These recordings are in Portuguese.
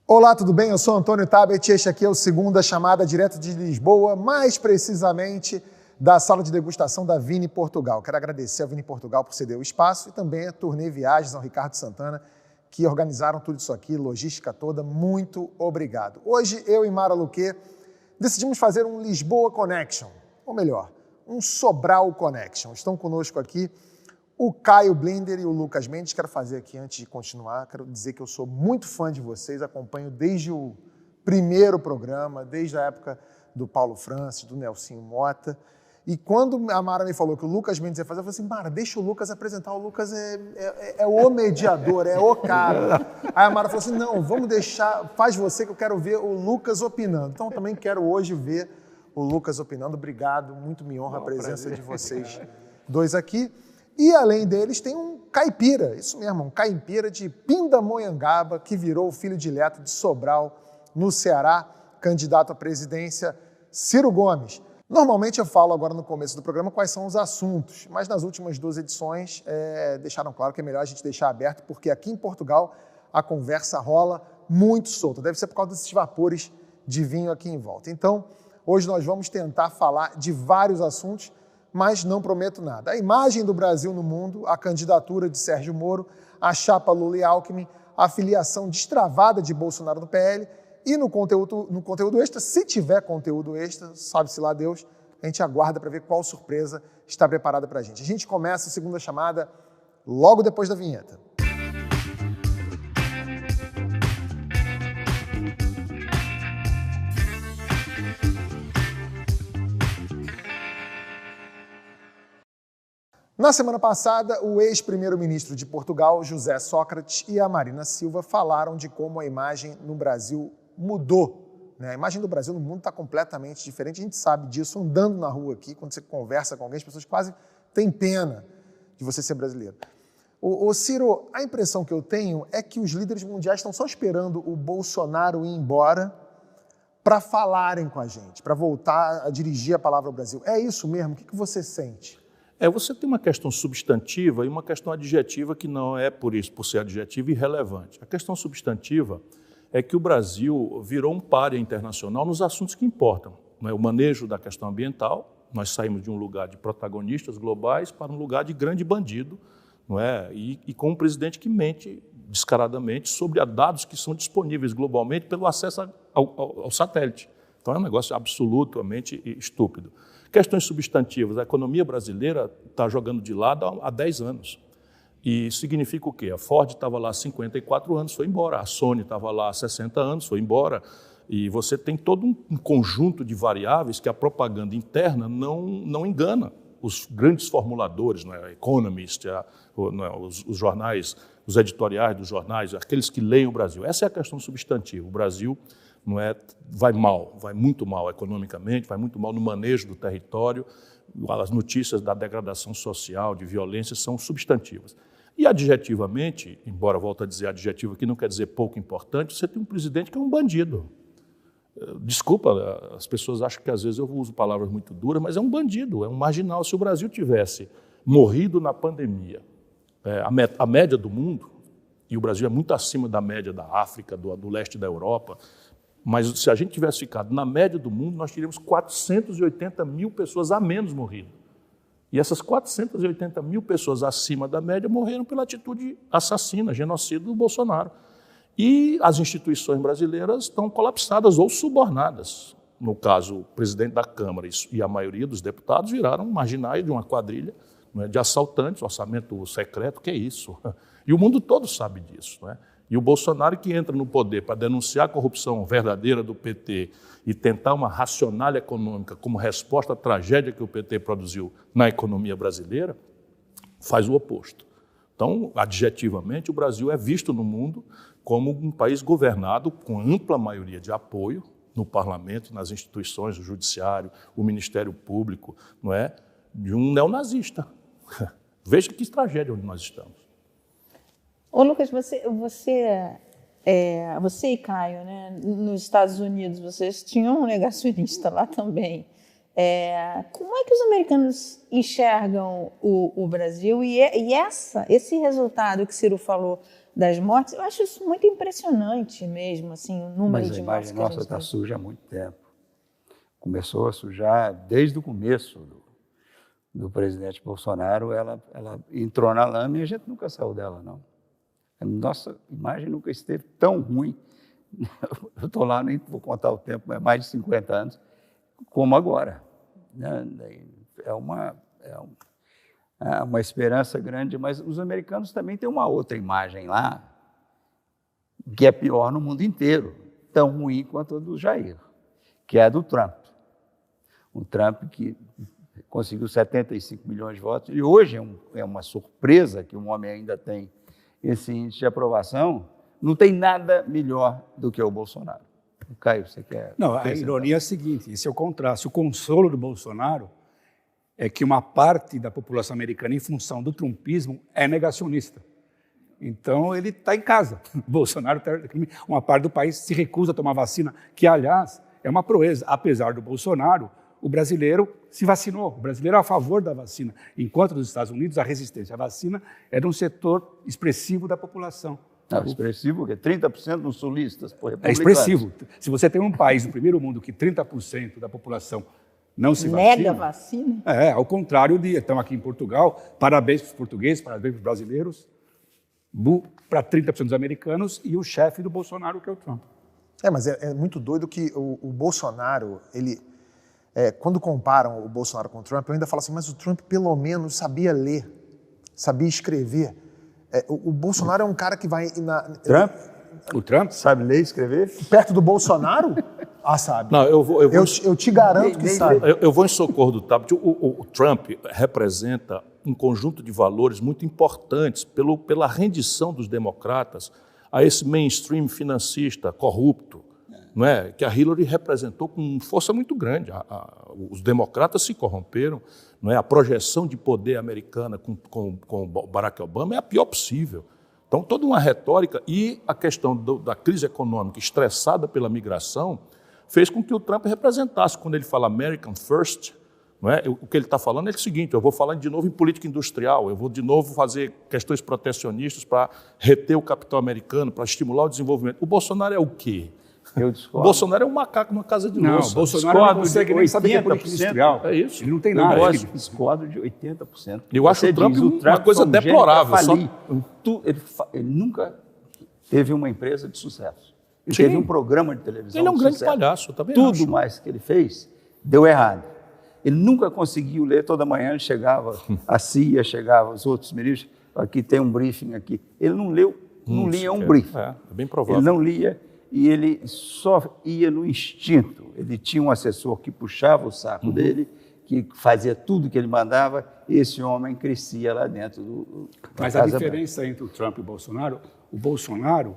Olá, tudo bem? Eu sou Antônio Tabet e este aqui é o Segunda Chamada, direto de Lisboa, mais precisamente da sala de degustação da Vini Portugal. Quero agradecer a Vini Portugal por ceder o espaço e também a Turnê Viagens ao Ricardo Santana, que organizaram tudo isso aqui, logística toda. Muito obrigado. Hoje, eu e Mara Luque decidimos fazer um Lisboa Connection, ou melhor, um Sobral Connection. Estão conosco aqui o Caio Blinder e o Lucas Mendes. Quero fazer aqui, antes de continuar, quero dizer que eu sou muito fã de vocês, acompanho desde o primeiro programa, desde a época do Paulo Francis, do Nelsinho Mota. E quando a Mara me falou que o Lucas Mendes ia fazer, eu falei assim, Mara, deixa o Lucas apresentar, o Lucas é o mediador, é o cara. Aí a Mara falou assim, não, vamos deixar, faz você que eu quero ver o Lucas opinando. Então eu também quero hoje ver o Lucas opinando. Obrigado, muito me honra a presença de vocês dois aqui. E além deles tem um caipira, isso mesmo, um caipira de Pindamonhangaba, que virou o filho dileto de Sobral, no Ceará, candidato à presidência, Ciro Gomes. Normalmente eu falo agora no começo do programa quais são os assuntos, mas nas últimas 2 edições deixaram claro que é melhor a gente deixar aberto, porque aqui em Portugal a conversa rola muito solta. Deve ser por causa desses vapores de vinho aqui em volta. Então, hoje nós vamos tentar falar de vários assuntos, mas não prometo nada. A imagem do Brasil no mundo, a candidatura de Sérgio Moro, a chapa Lula e Alckmin, a filiação destravada de Bolsonaro no PL e no conteúdo extra, se tiver conteúdo extra, sabe-se lá Deus, a gente aguarda para ver qual surpresa está preparada para a gente. A gente começa a Segunda Chamada logo depois da vinheta. Na semana passada, o ex-primeiro-ministro de Portugal, José Sócrates, e a Marina Silva falaram de como a imagem no Brasil mudou. A imagem do Brasil no mundo está completamente diferente. A gente sabe disso andando na rua aqui, quando você conversa com alguém, as pessoas quase têm pena de você ser brasileiro. Ô Ciro, a impressão que eu tenho é que os líderes mundiais estão só esperando o Bolsonaro ir embora para falarem com a gente, para voltar a dirigir a palavra ao Brasil. É isso mesmo? O que você sente? Você tem uma questão substantiva e uma questão adjetiva que não é, por ser adjetiva, irrelevante. A questão substantiva é que o Brasil virou um pária internacional nos assuntos que importam. O manejo da questão ambiental, nós saímos de um lugar de protagonistas globais para um lugar de grande bandido, e com um presidente que mente descaradamente sobre dados que são disponíveis globalmente pelo acesso ao satélite. Então é um negócio absolutamente estúpido. Questões substantivas, a economia brasileira está jogando de lado há 10 anos. E significa o quê? A Ford estava lá há 54 anos, foi embora. A Sony estava lá há 60 anos, foi embora. E você tem todo um conjunto de variáveis que a propaganda interna não engana. Os grandes formuladores, a Economist, os jornais, os editoriais dos jornais, aqueles que leem o Brasil. Essa é a questão substantiva. O Brasil vai mal, vai muito mal economicamente, vai muito mal no manejo do território, as notícias da degradação social, de violência, são substantivas. E adjetivamente, embora volto a dizer adjetivo aqui, não quer dizer pouco importante, você tem um presidente que é um bandido. Desculpa, as pessoas acham que às vezes eu uso palavras muito duras, mas é um bandido, é um marginal. Se o Brasil tivesse morrido na pandemia, a média do mundo, e o Brasil é muito acima da média da África, do leste da Europa, mas se a gente tivesse ficado na média do mundo, nós teríamos 480 mil pessoas a menos morrido. E essas 480 mil pessoas acima da média morreram pela atitude assassina, genocida do Bolsonaro. E as instituições brasileiras estão colapsadas ou subornadas. No caso, o presidente da Câmara e a maioria dos deputados viraram marginais de uma quadrilha de assaltantes, orçamento secreto, que é isso? E o mundo todo sabe disso, E o Bolsonaro, que entra no poder para denunciar a corrupção verdadeira do PT e tentar uma racionalha econômica como resposta à tragédia que o PT produziu na economia brasileira, faz o oposto. Então, adjetivamente, o Brasil é visto no mundo como um país governado com ampla maioria de apoio no parlamento, nas instituições, o judiciário, o Ministério Público, de um neonazista. Veja que tragédia onde nós estamos. Ô Lucas, você e Caio, nos Estados Unidos, vocês tinham um negacionista lá também. Como é que os americanos enxergam o Brasil? E esse resultado que Ciro falou das mortes, eu acho isso muito impressionante mesmo, assim, o número de mortes. Mas a imagem nossa está suja há muito tempo. Começou a sujar desde o começo do presidente Bolsonaro. Ela entrou na lama e a gente nunca saiu dela, não. A nossa imagem nunca esteve tão ruim. Eu estou lá, nem vou contar o tempo, é mais de 50 anos, como agora. É uma esperança grande, mas os americanos também têm uma outra imagem lá, que é pior no mundo inteiro, tão ruim quanto a do Jair, que é a do Trump. Um Trump que conseguiu 75 milhões de votos, e hoje é uma surpresa que um homem ainda tem esse índice de aprovação. Não tem nada melhor do que o Bolsonaro. Caio, você quer... Não, a ironia é a seguinte, esse é o contraste. O consolo do Bolsonaro é que uma parte da população americana, em função do trumpismo, é negacionista. Então, ele está em casa. Bolsonaro, uma parte do país se recusa a tomar vacina, que, aliás, é uma proeza. Apesar do Bolsonaro, o brasileiro se vacinou. O brasileiro é a favor da vacina. Enquanto nos Estados Unidos, a resistência à vacina é de um setor expressivo da população. Não, expressivo, que é 30% dos sulistas. É expressivo. Se você tem um país no primeiro mundo que 30% da população não se vacina... Nega vacina? Ao contrário de... Estamos aqui em Portugal, parabéns para os portugueses, parabéns para os brasileiros, para 30% dos americanos e o chefe do Bolsonaro, que é o Trump. Mas é muito doido que o Bolsonaro, quando comparam o Bolsonaro com o Trump, eu ainda falo assim, mas o Trump pelo menos sabia ler, sabia escrever. O Bolsonaro é um cara que vai... Trump? O Trump? Sabe ler e escrever? Perto do Bolsonaro? Sabe. Não, Eu te garanto que sabe. Eu vou em socorro do Tabet. O Trump representa um conjunto de valores muito importantes pela rendição dos democratas a esse mainstream financista corrupto, não é? Que a Hillary representou com força muito grande. Os democratas se corromperam, não é? A projeção de poder americana com Barack Obama é a pior possível. Então, toda uma retórica e a questão da crise econômica estressada pela migração fez com que o Trump representasse, quando ele fala American First, não é? O que ele está falando é o seguinte: eu vou falar de novo em política industrial, eu vou de novo fazer questões protecionistas para reter o capital americano, para estimular o desenvolvimento. O Bolsonaro é o quê? Eu discordo. O Bolsonaro é um macaco numa casa de louça. Não, o Bolsonaro não consegue nem saber que é política industrial. É isso. Ele não tem nada. Eu discordo de 80%. Eu acho o Trump uma coisa deplorável. Ele nunca teve uma empresa de sucesso. Ele Sim. teve um programa de televisão. Ele é um de grande sucesso. palhaço, eu também Tudo acho. mais que ele fez deu errado. Ele nunca conseguiu ler, toda manhã ele chegava, a CIA chegava, os outros ministros, aqui tem um briefing aqui. Ele não leu, não lia um briefing. É bem provável. Ele não lia e ele só ia no instinto. Ele tinha um assessor que puxava o saco dele, que fazia tudo que ele mandava, e esse homem crescia lá dentro do Mas a diferença entre o Trump e o Bolsonaro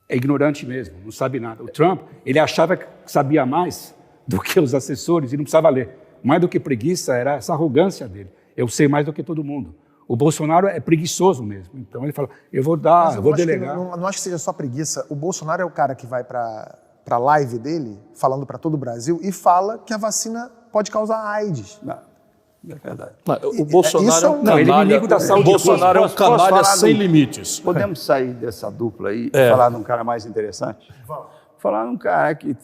é ignorante mesmo, não sabe nada. O Trump, ele achava que sabia mais do que os assessores e não precisava ler. Mais do que preguiça, era essa arrogância dele. Eu sei mais do que todo mundo. O Bolsonaro é preguiçoso mesmo. Então ele fala, eu vou dar, eu vou delegar. Não acho que seja só preguiça. O Bolsonaro é o cara que vai para a live dele, falando para todo o Brasil, e fala que a vacina pode causar AIDS. Não, é verdade. O Bolsonaro é um canalha. Ele é inimigo da saúde. O Bolsonaro é um canalha sem no... limites. Podemos sair dessa dupla aí e falar de um cara mais interessante? Vamos. Falar de um cara que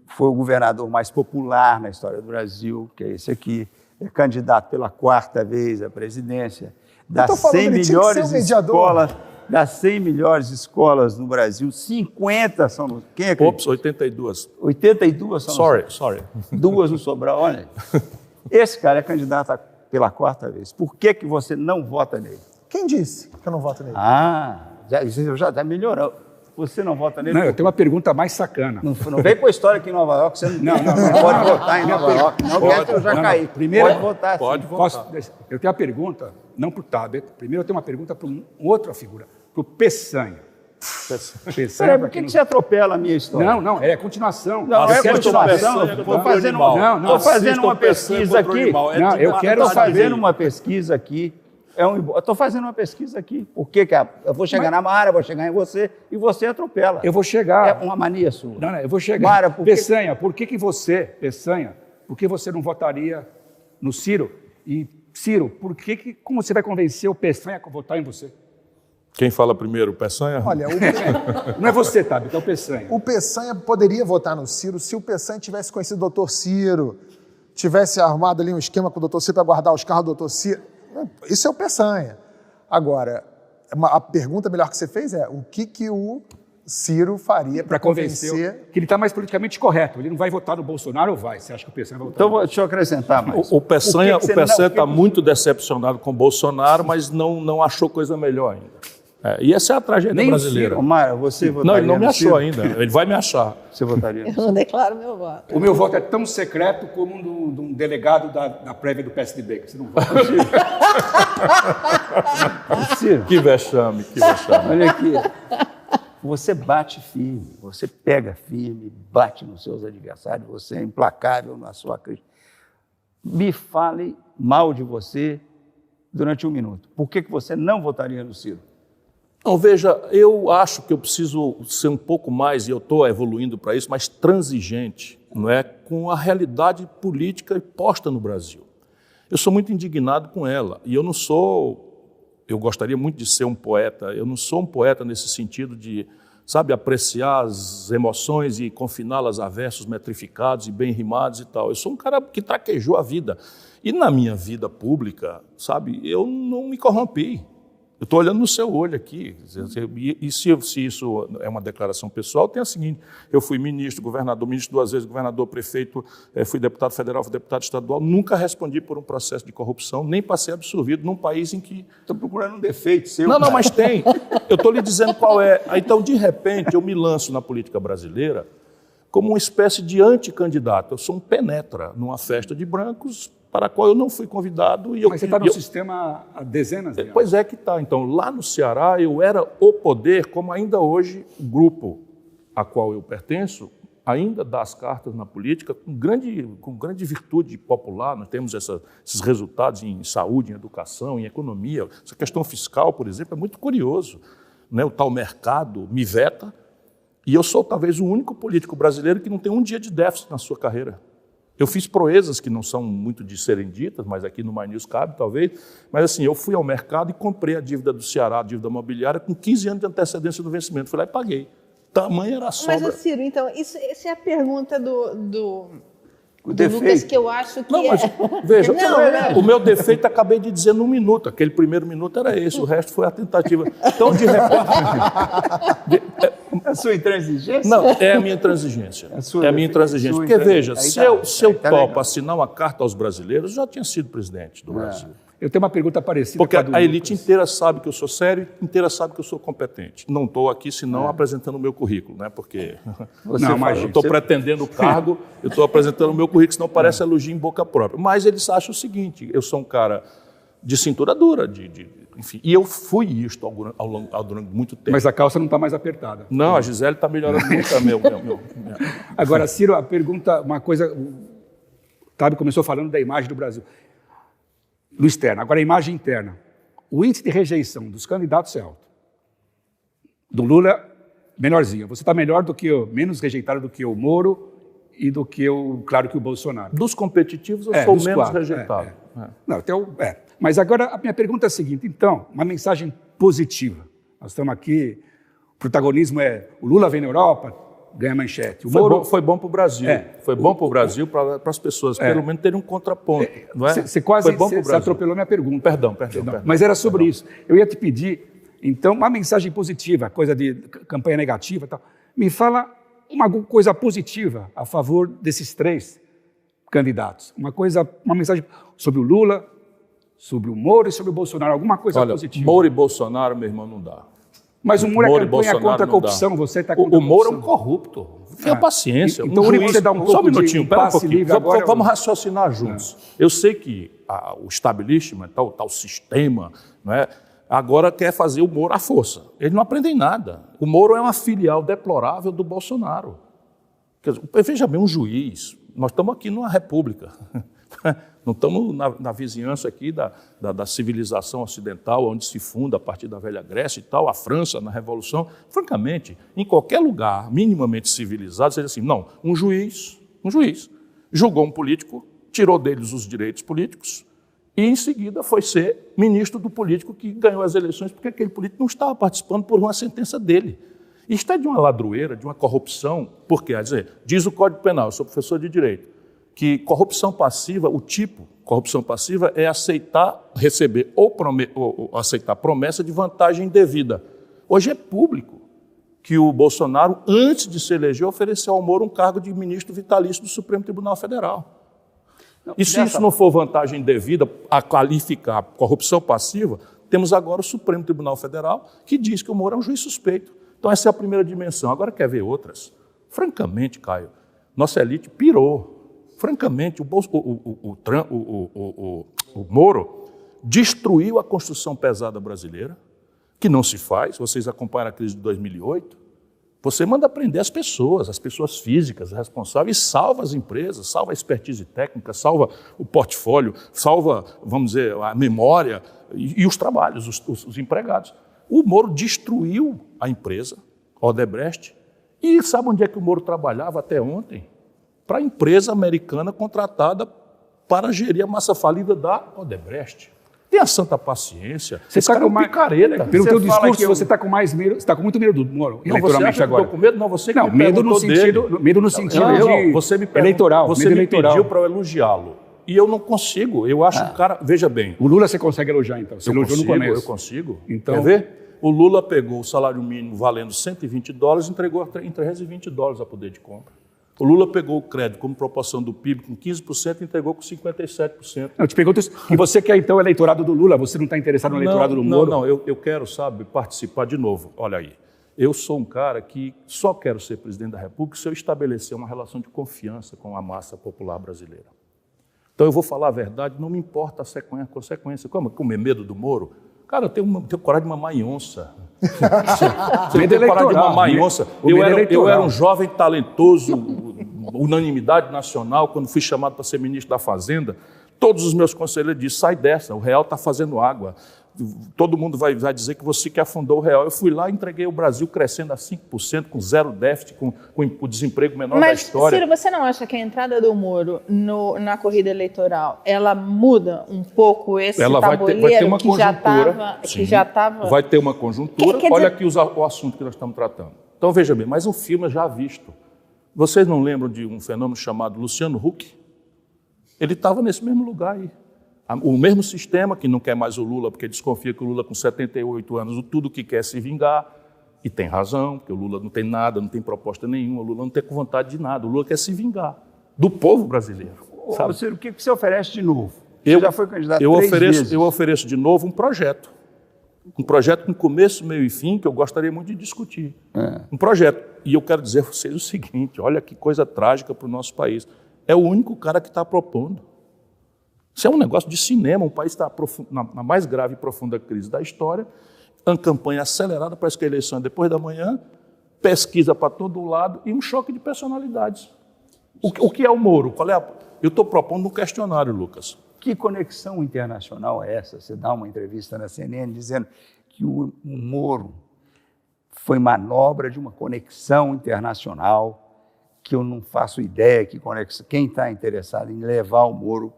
foi o governador mais popular na história do Brasil, que é esse aqui, é candidato pela 4ª vez à presidência, das 100 melhores escolas, das 100 melhores escolas no Brasil, 50 são no... Quem é que... Ops, 82. 82 são Sorry. 2 no Sobral, olha. Esse cara é candidato pela 4ª vez. Por que você não vota nele? Quem disse que eu não voto nele? Já melhorou. Você não vota nele? Não, eu tenho uma pergunta mais sacana. Não vem com a história aqui em Nova York, você não pode votar em Nova York. Não, eu já caí. Primeiro, pode votar. Pode votar. Eu tenho uma pergunta, não para o Tabet, primeiro eu tenho uma pergunta para outra figura, para o Peçanha. Peraí, por que você atropela a minha história? Não, é continuação. Não, é continuação. Estou fazendo uma pesquisa aqui. Não, eu quero Estou fazendo saber. uma pesquisa aqui Eu estou fazendo uma pesquisa aqui. Por que eu vou chegar na Mara, vou chegar em você e você atropela? Eu vou chegar. É uma mania sua. Não, eu vou chegar. Mara, Peçanha, por que você não votaria no Ciro? E, Ciro, como você vai convencer o Peçanha a votar em você? Quem fala primeiro, o Peçanha? Olha, Não é você, Tabi, é o Peçanha. o Peçanha poderia votar no Ciro se o Peçanha tivesse conhecido o doutor Ciro, tivesse arrumado ali um esquema com o doutor Ciro para guardar os carros do doutor Ciro. Isso é o Peçanha. Agora, a pergunta melhor que você fez é o que o Ciro faria para convencer... Que ele está mais politicamente correto. Ele não vai votar no Bolsonaro ou vai? Você acha que o Peçanha vai votar? Então, deixa eu acrescentar mais. O Peçanha está muito decepcionado com o Bolsonaro, mas não achou coisa melhor ainda. E essa é a tragédia Nem brasileira. Ô, Mara, você votaria Não, ele não me no achou Ciro? ainda. Ele vai me achar. Você votaria no Eu Ciro? não declaro meu voto. O meu voto é tão secreto como um de um delegado da prévia do PSDB, que você não vota. Ciro, Que vexame, que vexame. olha aqui. Você bate firme, você pega firme, bate nos seus adversários, você é implacável na sua crítica. Me fale mal de você durante 1 minuto. Por que você não votaria no Ciro? Não, veja, eu acho que eu preciso ser um pouco mais, e eu estou evoluindo para isso, mais transigente, não é, com a realidade política posta no Brasil. Eu sou muito indignado com ela, e eu gostaria muito de ser um poeta, eu não sou um poeta nesse sentido de, sabe, apreciar as emoções e confiná-las a versos metrificados e bem rimados e tal. Eu sou um cara que traquejou a vida. E na minha vida pública, sabe, eu não me corrompi. Eu estou olhando no seu olho aqui. E se isso é uma declaração pessoal, tem a seguinte: eu fui ministro 2 vezes, governador, prefeito, fui deputado federal, fui deputado estadual, nunca respondi por um processo de corrupção, nem passei absorvido num país em que... Estou procurando um defeito seu. Não, mas tem. Eu estou lhe dizendo qual é. Então, de repente, eu me lanço na política brasileira como uma espécie de anticandidato. Eu sou um penetra numa festa de brancos para a qual eu não fui convidado. Mas você está no sistema há dezenas de anos. Pois é que está. Então, lá no Ceará, eu era o poder, como ainda hoje o grupo a qual eu pertenço ainda dá as cartas na política com grande virtude popular. Nós temos esses resultados em saúde, em educação, em economia. Essa questão fiscal, por exemplo, é muito curioso, né? O tal mercado me veta, e eu sou talvez o único político brasileiro que não tem um dia de déficit na sua carreira. Eu fiz proezas que não são muito de serem ditas, mas aqui no My News cabe, talvez. Mas assim, eu fui ao mercado e comprei a dívida do Ceará, a dívida imobiliária, com 15 anos de antecedência do vencimento. Fui lá e paguei. Tamanha era a sobra. Mas, Ciro, então, essa é a pergunta do defeito. Lucas, que eu acho que Não, mas veja, Não. o meu defeito acabei de dizer num minuto. Aquele primeiro minuto era esse, o resto foi a tentativa. Então, de repente... A sua intransigência? Não, é a minha intransigência. É a minha intransigência. Porque, veja, se eu topo assinar uma carta aos brasileiros, eu já tinha sido presidente do Brasil. Eu tenho uma pergunta parecida Porque com a do a elite Lucas. inteira sabe que eu sou sério, inteira sabe que eu sou competente. Não estou aqui, senão, apresentando o meu currículo, né? Porque Não, imagina. eu estou pretendendo o cargo, eu estou apresentando o meu currículo, senão parece elogio em boca própria. Mas eles acham o seguinte: eu sou um cara de cintura dura, enfim, e eu fui isto durante muito tempo. Mas a calça não está mais apertada. Não, a Gisele está melhorando muito. Agora, Ciro, a pergunta, uma coisa... O Tabi começou falando da imagem do Brasil. No externo. Agora, a imagem interna. O índice de rejeição dos candidatos é alto. Do Lula, menorzinho. Você está melhor do que menos rejeitado do que o Moro e do que claro que o Bolsonaro. Dos competitivos, eu sou dos menos quatro, rejeitado. Não, então, Mas agora a minha pergunta é a seguinte, então, uma mensagem positiva. Nós estamos aqui, o protagonismo é o Lula vem na Europa, ganha manchete. O Moro Foi bom para o Brasil. Foi bom para o Brasil, para as pessoas, pelo menos terem um contraponto. Não é? Você quase Foi bom pro você Brasil. atropelou minha pergunta. Perdão. Mas era sobre isso. Eu ia te pedir, então, uma mensagem positiva, coisa de campanha negativa e tal. Me fala uma coisa positiva a favor desses 3 candidatos. Uma mensagem sobre o Lula, sobre o Moro e sobre o Bolsonaro. Alguma coisa positiva. Moro e Bolsonaro, meu irmão, não dá. Mas o Moro é campanha Bolsonaro contra a não corrupção, dá. você está contra a O Moro é corrupção. um corrupto. Tenha paciência. Então, você dá um pouco só um minutinho, de pera um passe pouquinho. livre agora. Vamos raciocinar juntos. Eu sei que o establishment, tal sistema, não é, agora quer fazer o Moro à força. Eles não aprendem nada. O Moro é uma filial deplorável do Bolsonaro. Quer dizer, veja bem, um juiz. Nós estamos aqui numa república. Não estamos na vizinhança aqui da civilização ocidental, onde se funda a partir da velha Grécia e tal, a França na Revolução. Francamente, em qualquer lugar minimamente civilizado, seria assim, não, um juiz julgou um político, tirou deles os direitos políticos e, em seguida, foi ser ministro do político que ganhou as eleições porque aquele político não estava participando por uma sentença dele. Isto é de uma ladroeira, de uma corrupção, porque, quer dizer, diz o Código Penal, eu sou professor de Direito, que corrupção passiva, o tipo corrupção passiva é aceitar receber ou aceitar promessa de vantagem indevida. Hoje é público que o Bolsonaro, antes de se eleger, ofereceu ao Moro um cargo de ministro vitalício do Supremo Tribunal Federal. E se isso não for vantagem indevida a qualificar corrupção passiva, temos agora o Supremo Tribunal Federal que diz que o Moro é um juiz suspeito. Então essa é a primeira dimensão. Agora quer ver outras? Francamente, Caio, nossa elite pirou. Francamente, o Moro destruiu a construção pesada brasileira, que não se faz. Vocês acompanham a crise de 2008. Você manda prender as pessoas físicas responsáveis, salva as empresas, salva a expertise técnica, salva o portfólio, salva, vamos dizer, a memória e os trabalhos, os empregados. O Moro destruiu a empresa, Odebrecht, e sabe onde é que o Moro trabalhava até ontem? Para a empresa americana contratada para gerir a massa falida da Odebrecht. Tenha santa paciência. Você está com picareta. Pelo teu discurso, você está com mais medo, você está com muito medo do Moro, eleitoralmente agora. Não, com medo, não, você que não, me medo no dele. sentido, medo no sentido de você me eleitoral. Você me pediu para eu elogiá-lo. E eu não consigo. Eu acho o cara... Veja bem. O Lula você consegue elogiar, então. Você elogiou no começo. Eu consigo. Então, quer ver? O Lula pegou o salário mínimo valendo $120 e entregou em $320 a poder de compra. O Lula pegou o crédito como proporção do PIB com 15% e entregou com 57%. Eu te pergunto, e você quer então o eleitorado do Lula? Você não está interessado no eleitorado do Moro? Não, eu quero, sabe, participar de novo. Olha aí, eu sou um cara que só quero ser presidente da República se eu estabelecer uma relação de confiança com a massa popular brasileira. Então eu vou falar a verdade, não me importa a consequência. Como comer medo do Moro? Cara, eu tenho coragem de mamar em onça. Você tem coragem de mamar em onça? Eu era um jovem talentoso, unanimidade nacional, quando fui chamado para ser ministro da Fazenda. Todos os meus conselheiros disseram, sai dessa, o real está fazendo água. Todo mundo vai dizer que você que afundou o real. Eu fui lá e entreguei o Brasil crescendo a 5%, com zero déficit, com o desemprego menor da história. Mas, Ciro, você não acha que a entrada do Moro na corrida eleitoral, ela muda um pouco esse tabuleiro vai ter uma que já estava... Vai ter uma conjuntura. Olha aqui o assunto que nós estamos tratando. Então, veja bem, mas um filme já visto. Vocês não lembram de um fenômeno chamado Luciano Huck? Ele estava nesse mesmo lugar aí. O mesmo sistema, que não quer mais o Lula, porque desconfia que o Lula, com 78 anos, tudo que quer é se vingar, e tem razão, porque o Lula não tem nada, não tem proposta nenhuma, o Lula não tem vontade de nada, o Lula quer se vingar do povo brasileiro. Sabe? Ciro, o que você oferece de novo? Você já foi candidato eu ofereço de novo um projeto com começo, meio e fim, que eu gostaria muito de discutir. Um projeto. E eu quero dizer a vocês o seguinte, olha que coisa trágica para o nosso país. É o único cara que está propondo. Isso é um negócio de cinema, um país está na mais grave e profunda crise da história, uma campanha acelerada, parece que a eleição é depois da manhã, pesquisa para todo lado e um choque de personalidades. O que é o Moro? Eu estou propondo um questionário, Lucas. Que conexão internacional é essa? Você dá uma entrevista na CNN dizendo que o Moro foi manobra de uma conexão internacional, que eu não faço ideia que conexão. Quem está interessado em levar o Moro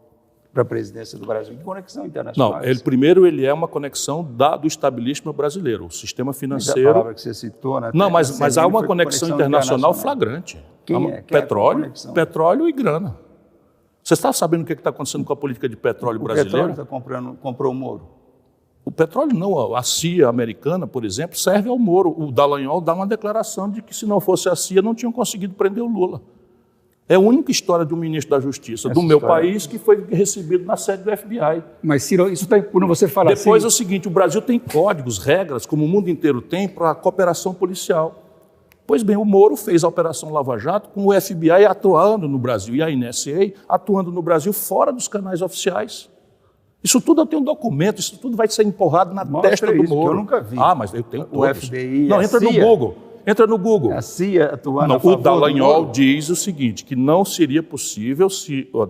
para a presidência do Brasil? Que conexão internacional? Não, ele é uma conexão do estabelecimento brasileiro, o sistema financeiro. Mas a palavra que você citou, né? Não, mas há uma conexão internacional flagrante. Quem é? Petróleo e grana. Você está sabendo o que está acontecendo com a política de petróleo brasileira? O petróleo comprou o Moro. O petróleo não, a CIA americana, por exemplo, serve ao Moro. O Dallagnol dá uma declaração de que se não fosse a CIA não tinham conseguido prender o Lula. É a única história de um ministro da Justiça do meu país que foi recebido na sede do FBI. Mas, Ciro, isso está quando você fala assim... Depois é o seguinte, o Brasil tem códigos, regras, como o mundo inteiro tem, para a cooperação policial. Pois bem, o Moro fez a Operação Lava Jato com o FBI atuando no Brasil e a NSA atuando no Brasil fora dos canais oficiais. Isso tudo eu tenho um documento, isso tudo vai ser empurrado na testa do Moro. Eu nunca vi. Ah, mas eu tenho todos. O FBI não, entra no Google. Entra no Google. A CIA atuando Não, a favor o Dallagnol do Moro. diz o seguinte, que não seria possível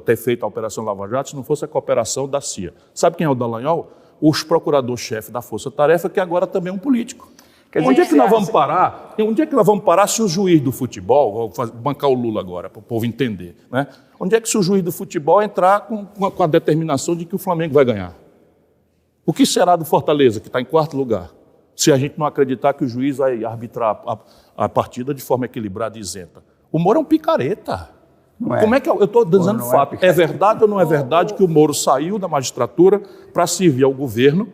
ter feito a Operação Lava Jato se não fosse a cooperação da CIA. Sabe quem é o Dallagnol? Os procurador-chefe da Força Tarefa, que agora também é um político. Onde é que nós vamos parar? Onde é que nós vamos parar se o juiz do futebol, vou bancar o Lula agora, para o povo entender, né? Onde é que se o juiz do futebol entrar com a determinação de que o Flamengo vai ganhar? O que será do Fortaleza, que está em 4º lugar? Se a gente não acreditar que o juiz vai arbitrar a partida de forma equilibrada e isenta. O Moro é um picareta. Não é. Como é que eu estou dizendo não é fato? picareta. É verdade ou não é verdade que o Moro saiu da magistratura para servir ao governo,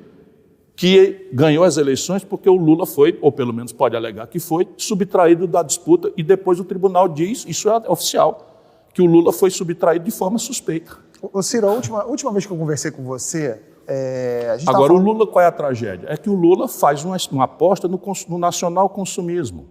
que ganhou as eleições porque o Lula foi, ou pelo menos pode alegar que foi, subtraído da disputa, e depois o tribunal diz, isso é oficial, que o Lula foi subtraído de forma suspeita. Ô Ciro, a última vez que eu conversei com você, a gente Agora, tava o Lula, qual é a tragédia? É que o Lula faz uma aposta no nacional consumismo.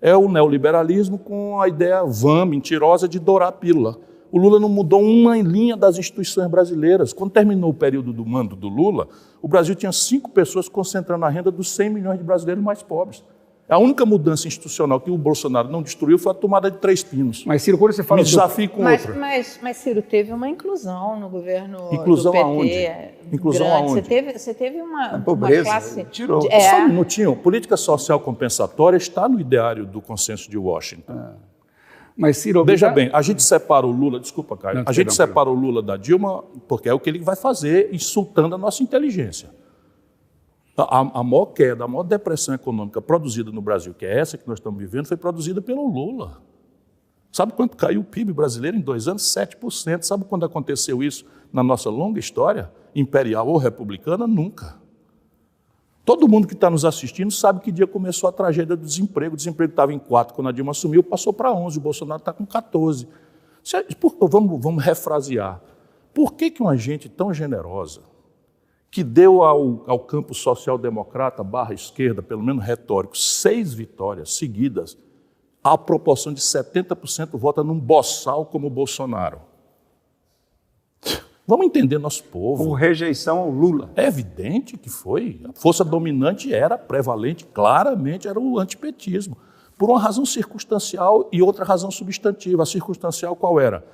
É o neoliberalismo com a ideia vã, mentirosa, de dourar a pílula. O Lula não mudou uma linha das instituições brasileiras. Quando terminou o período do mando do Lula, o Brasil tinha 5 pessoas concentrando a renda dos 100 milhões de brasileiros mais pobres. A única mudança institucional que o Bolsonaro não destruiu foi a tomada de 3 pinos. Mas, Ciro, quando você fala Me desafio com outra. Mas, Ciro, teve uma inclusão no governo Inclusão do PT. aonde? Inclusão grande. aonde? Você teve uma pobreza, classe... tirou. Só um minutinho. Política social compensatória está no ideário do consenso de Washington. Mas, Ciro, Veja bem, a gente separa o Lula, desculpa, Caio, Não, a gente perdão, separa o Lula da Dilma porque é o que ele vai fazer insultando a nossa inteligência. A maior queda, a maior depressão econômica produzida no Brasil, que é essa que nós estamos vivendo, foi produzida pelo Lula. Sabe quanto caiu o PIB brasileiro em 2 anos? 7%. Sabe quando aconteceu isso na nossa longa história, imperial ou republicana? Nunca. Todo mundo que está nos assistindo sabe que dia começou a tragédia do desemprego. O desemprego estava em 4 quando a Dilma assumiu, passou para 11, o Bolsonaro está com 14. Vamos refrasear. Por que uma gente tão generosa, que deu ao campo social-democrata / esquerda, pelo menos retórico, 6 vitórias seguidas, a proporção de 70% vota num boçal como o Bolsonaro? Vamos entender nosso povo. Por rejeição ao Lula. É evidente que foi. A força dominante era prevalente, claramente era o antipetismo, por uma razão circunstancial e outra razão substantiva. A circunstancial qual era?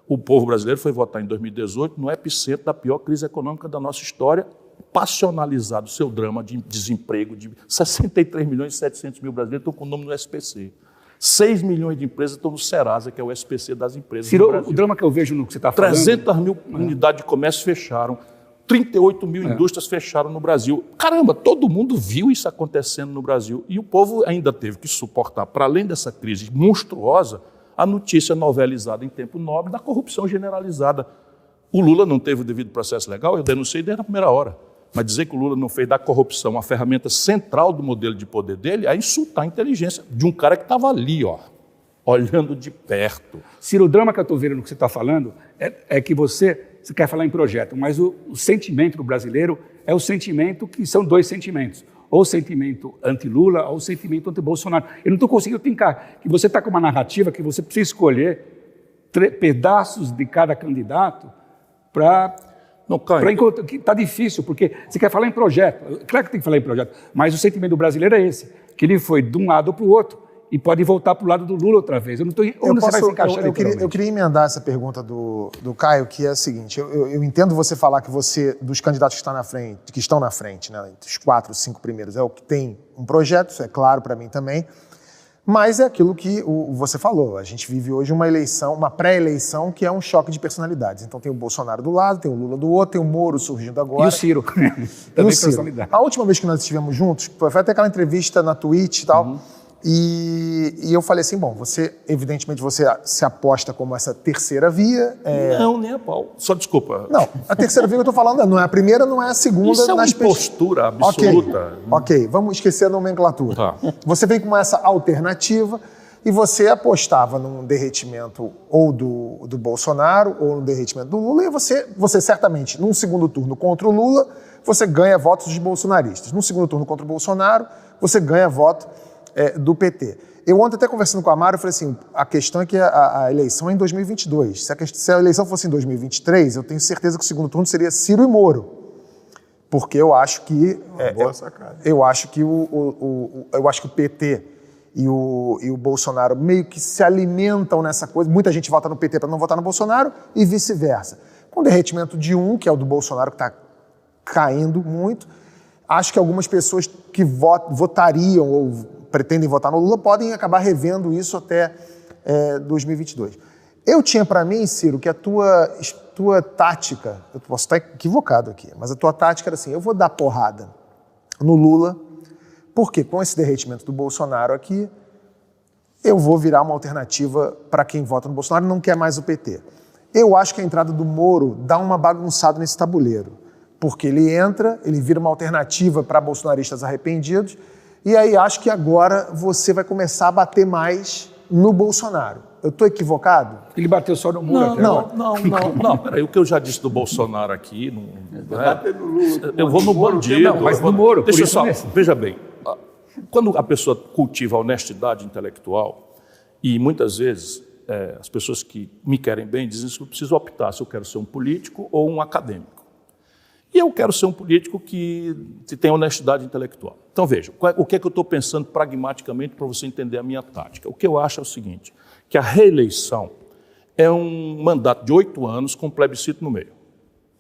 O povo brasileiro foi votar em 2018 no epicentro da pior crise econômica da nossa história, passionalizado seu drama de desemprego de 63 milhões e 700 mil brasileiros estão com o nome no SPC. 6 milhões de empresas estão no Serasa, que é o SPC das empresas Ciro, do Brasil. o drama que eu vejo no que você está falando... 300 mil unidades de comércio fecharam, 38 mil indústrias fecharam no Brasil. Caramba, todo mundo viu isso acontecendo no Brasil. E o povo ainda teve que suportar, para além dessa crise monstruosa, a notícia novelizada em tempo nobre da corrupção generalizada. O Lula não teve o devido processo legal, eu denunciei desde a primeira hora. Mas dizer que o Lula não fez da corrupção a ferramenta central do modelo de poder dele é insultar a inteligência de um cara que estava ali, olhando de perto. Ciro, o drama que eu estou vendo no que você está falando é que você quer falar em projeto, mas o sentimento do brasileiro é o sentimento que são 2 sentimentos. Ou o sentimento anti-Lula ou o sentimento anti-Bolsonaro. Eu não estou conseguindo tincar que você está com uma narrativa que você precisa escolher pedaços de cada candidato para encontrar. Está difícil, porque você quer falar em projeto. Claro que tem que falar em projeto, mas o sentimento do brasileiro é esse, que ele foi de um lado para o outro e pode voltar para o lado do Lula outra vez. Eu não estou. Onde você vai se encaixar? Eu queria emendar essa pergunta do Caio, que é a seguinte: eu entendo você falar que você, dos candidatos que estão na frente, né, entre os 4, 5 primeiros, é o que tem um projeto, isso é claro para mim também. Mas é aquilo que você falou. A gente vive hoje uma eleição, uma pré-eleição, que é um choque de personalidades. Então tem o Bolsonaro do lado, tem o Lula do outro, tem o Moro surgindo agora. E o Ciro. Também personalidade. A última vez que nós estivemos juntos, foi até aquela entrevista na Twitch e tal. E eu falei assim, bom, evidentemente você se aposta como essa terceira via. Não, nem a pau. Só desculpa. Não, a terceira via que eu estou falando não é a primeira, não é a segunda. Isso é uma impostura absoluta. Ok, vamos esquecer a nomenclatura. Tá. Você vem com essa alternativa e você apostava num derretimento ou do Bolsonaro ou no derretimento do Lula, e você certamente, num segundo turno contra o Lula, você ganha votos dos bolsonaristas. Num segundo turno contra o Bolsonaro, você ganha voto do PT. Eu ontem até conversando com a Mara, eu falei assim, a questão é que a eleição é em 2022. Se a eleição fosse em 2023, eu tenho certeza que o segundo turno seria Ciro e Moro. Porque eu acho que... Boa sacada. Eu acho que o PT e o Bolsonaro meio que se alimentam nessa coisa. Muita gente vota no PT para não votar no Bolsonaro e vice-versa. Com o derretimento de um, que é o do Bolsonaro, que está caindo muito, acho que algumas pessoas que votariam ou pretendem votar no Lula podem acabar revendo isso até 2022. Eu tinha para mim, Ciro, que a tua tática, eu posso estar equivocado aqui, mas a tua tática era assim, eu vou dar porrada no Lula, porque com esse derretimento do Bolsonaro aqui, eu vou virar uma alternativa para quem vota no Bolsonaro e não quer mais o PT. Eu acho que a entrada do Moro dá uma bagunçada nesse tabuleiro, porque ele entra, ele vira uma alternativa para bolsonaristas arrependidos, e aí acho que agora você vai começar a bater mais no Bolsonaro. Eu estou equivocado? Ele bateu só no Moro até agora. Não. Peraí, o que eu já disse do Bolsonaro aqui... eu vou no bandido. Não, mas no Moro, Deixa por eu isso só, mesmo. veja bem, quando a pessoa cultiva a honestidade intelectual, e muitas vezes as pessoas que me querem bem dizem que eu preciso optar se eu quero ser um político ou um acadêmico. E eu quero ser um político que tem honestidade intelectual. Então, veja, o que é que eu estou pensando pragmaticamente para você entender a minha tática? O que eu acho é o seguinte, que a reeleição é um mandato de 8 anos com plebiscito no meio.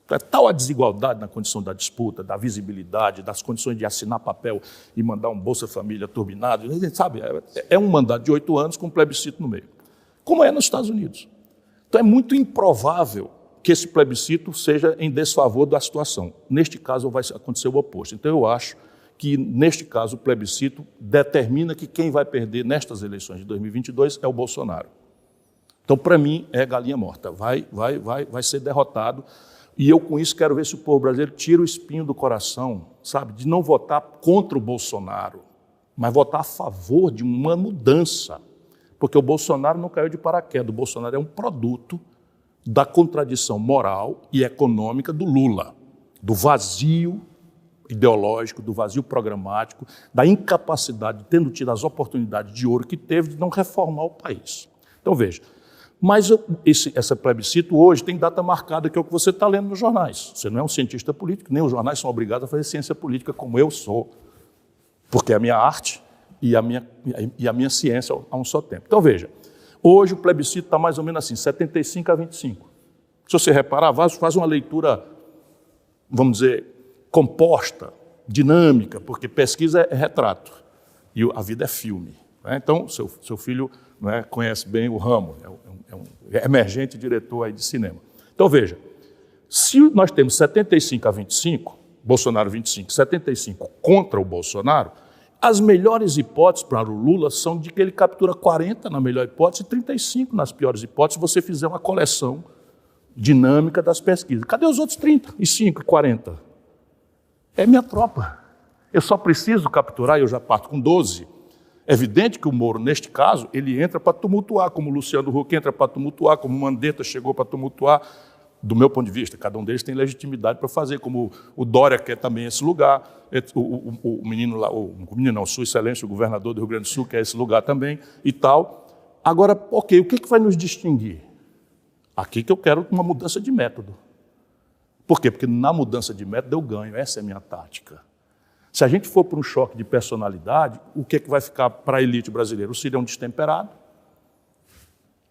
É tal a desigualdade na condição da disputa, da visibilidade, das condições de assinar papel e mandar um Bolsa Família turbinado, sabe? É um mandato de 8 anos com plebiscito no meio, como é nos Estados Unidos. Então, é muito improvável que esse plebiscito seja em desfavor da situação. Neste caso, vai acontecer o oposto. Então, eu acho que, neste caso, o plebiscito determina que quem vai perder nestas eleições de 2022 é o Bolsonaro. Então, para mim, é galinha morta. Vai ser derrotado. E eu, com isso, quero ver se o povo brasileiro tira o espinho do coração, sabe, de não votar contra o Bolsonaro, mas votar a favor de uma mudança. Porque o Bolsonaro não caiu de paraquedas. O Bolsonaro é um produto da contradição moral e econômica do Lula, do vazio ideológico, do vazio programático, da incapacidade, tendo tido as oportunidades de ouro que teve, de não reformar o país. Então, veja, mas esse plebiscito hoje tem data marcada, que é o que você está lendo nos jornais. Você não é um cientista político, nem os jornais são obrigados a fazer ciência política como eu sou, porque é a minha arte e a minha ciência a um só tempo. Então, veja, hoje o plebiscito está mais ou menos assim, 75 a 25. Se você reparar, faz uma leitura, vamos dizer, composta, dinâmica, porque pesquisa é retrato e a vida é filme. Né? Então, seu filho, né, conhece bem o ramo, é um emergente diretor aí de cinema. Então, veja, se nós temos 75 a 25, Bolsonaro 25, 75 contra o Bolsonaro, as melhores hipóteses para o Lula são de que ele captura 40 na melhor hipótese e 35 nas piores hipóteses, se você fizer uma coleção dinâmica das pesquisas. Cadê os outros 35 e 40? É minha tropa. Eu só preciso capturar, e eu já parto com 12. É evidente que o Moro, neste caso, ele entra para tumultuar, como o Luciano Huck entra para tumultuar, como o Mandetta chegou para tumultuar, do meu ponto de vista. Cada um deles tem legitimidade para fazer, como o Dória quer também esse lugar, o menino lá, Sua Excelência, o governador do Rio Grande do Sul, quer esse lugar também e tal. Agora, ok, o que vai nos distinguir? Aqui que eu quero uma mudança de método. Por quê? Porque na mudança de método eu ganho, essa é a minha tática. Se a gente for para um choque de personalidade, o que vai ficar para a elite brasileira? O Ciro é um destemperado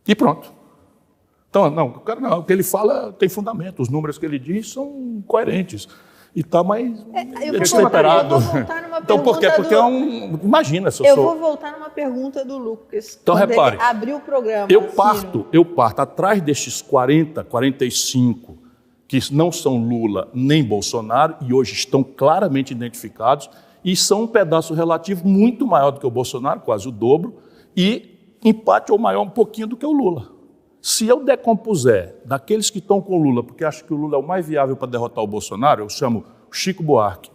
e pronto. Então, não, o que ele fala tem fundamento, os números que ele diz são coerentes. E está mais destemperado. Eu vou voltar numa então, por quê? Porque imagina se eu sou... vou voltar numa pergunta do Lucas. Então, repare, ele abriu o programa. Eu parto atrás destes 40, 45, que não são Lula nem Bolsonaro, e hoje estão claramente identificados, e são um pedaço relativo muito maior do que o Bolsonaro, quase o dobro, e empate ou maior um pouquinho do que o Lula. Se eu decompuser daqueles que estão com o Lula, porque acho que o Lula é o mais viável para derrotar o Bolsonaro, eu chamo Chico Buarque.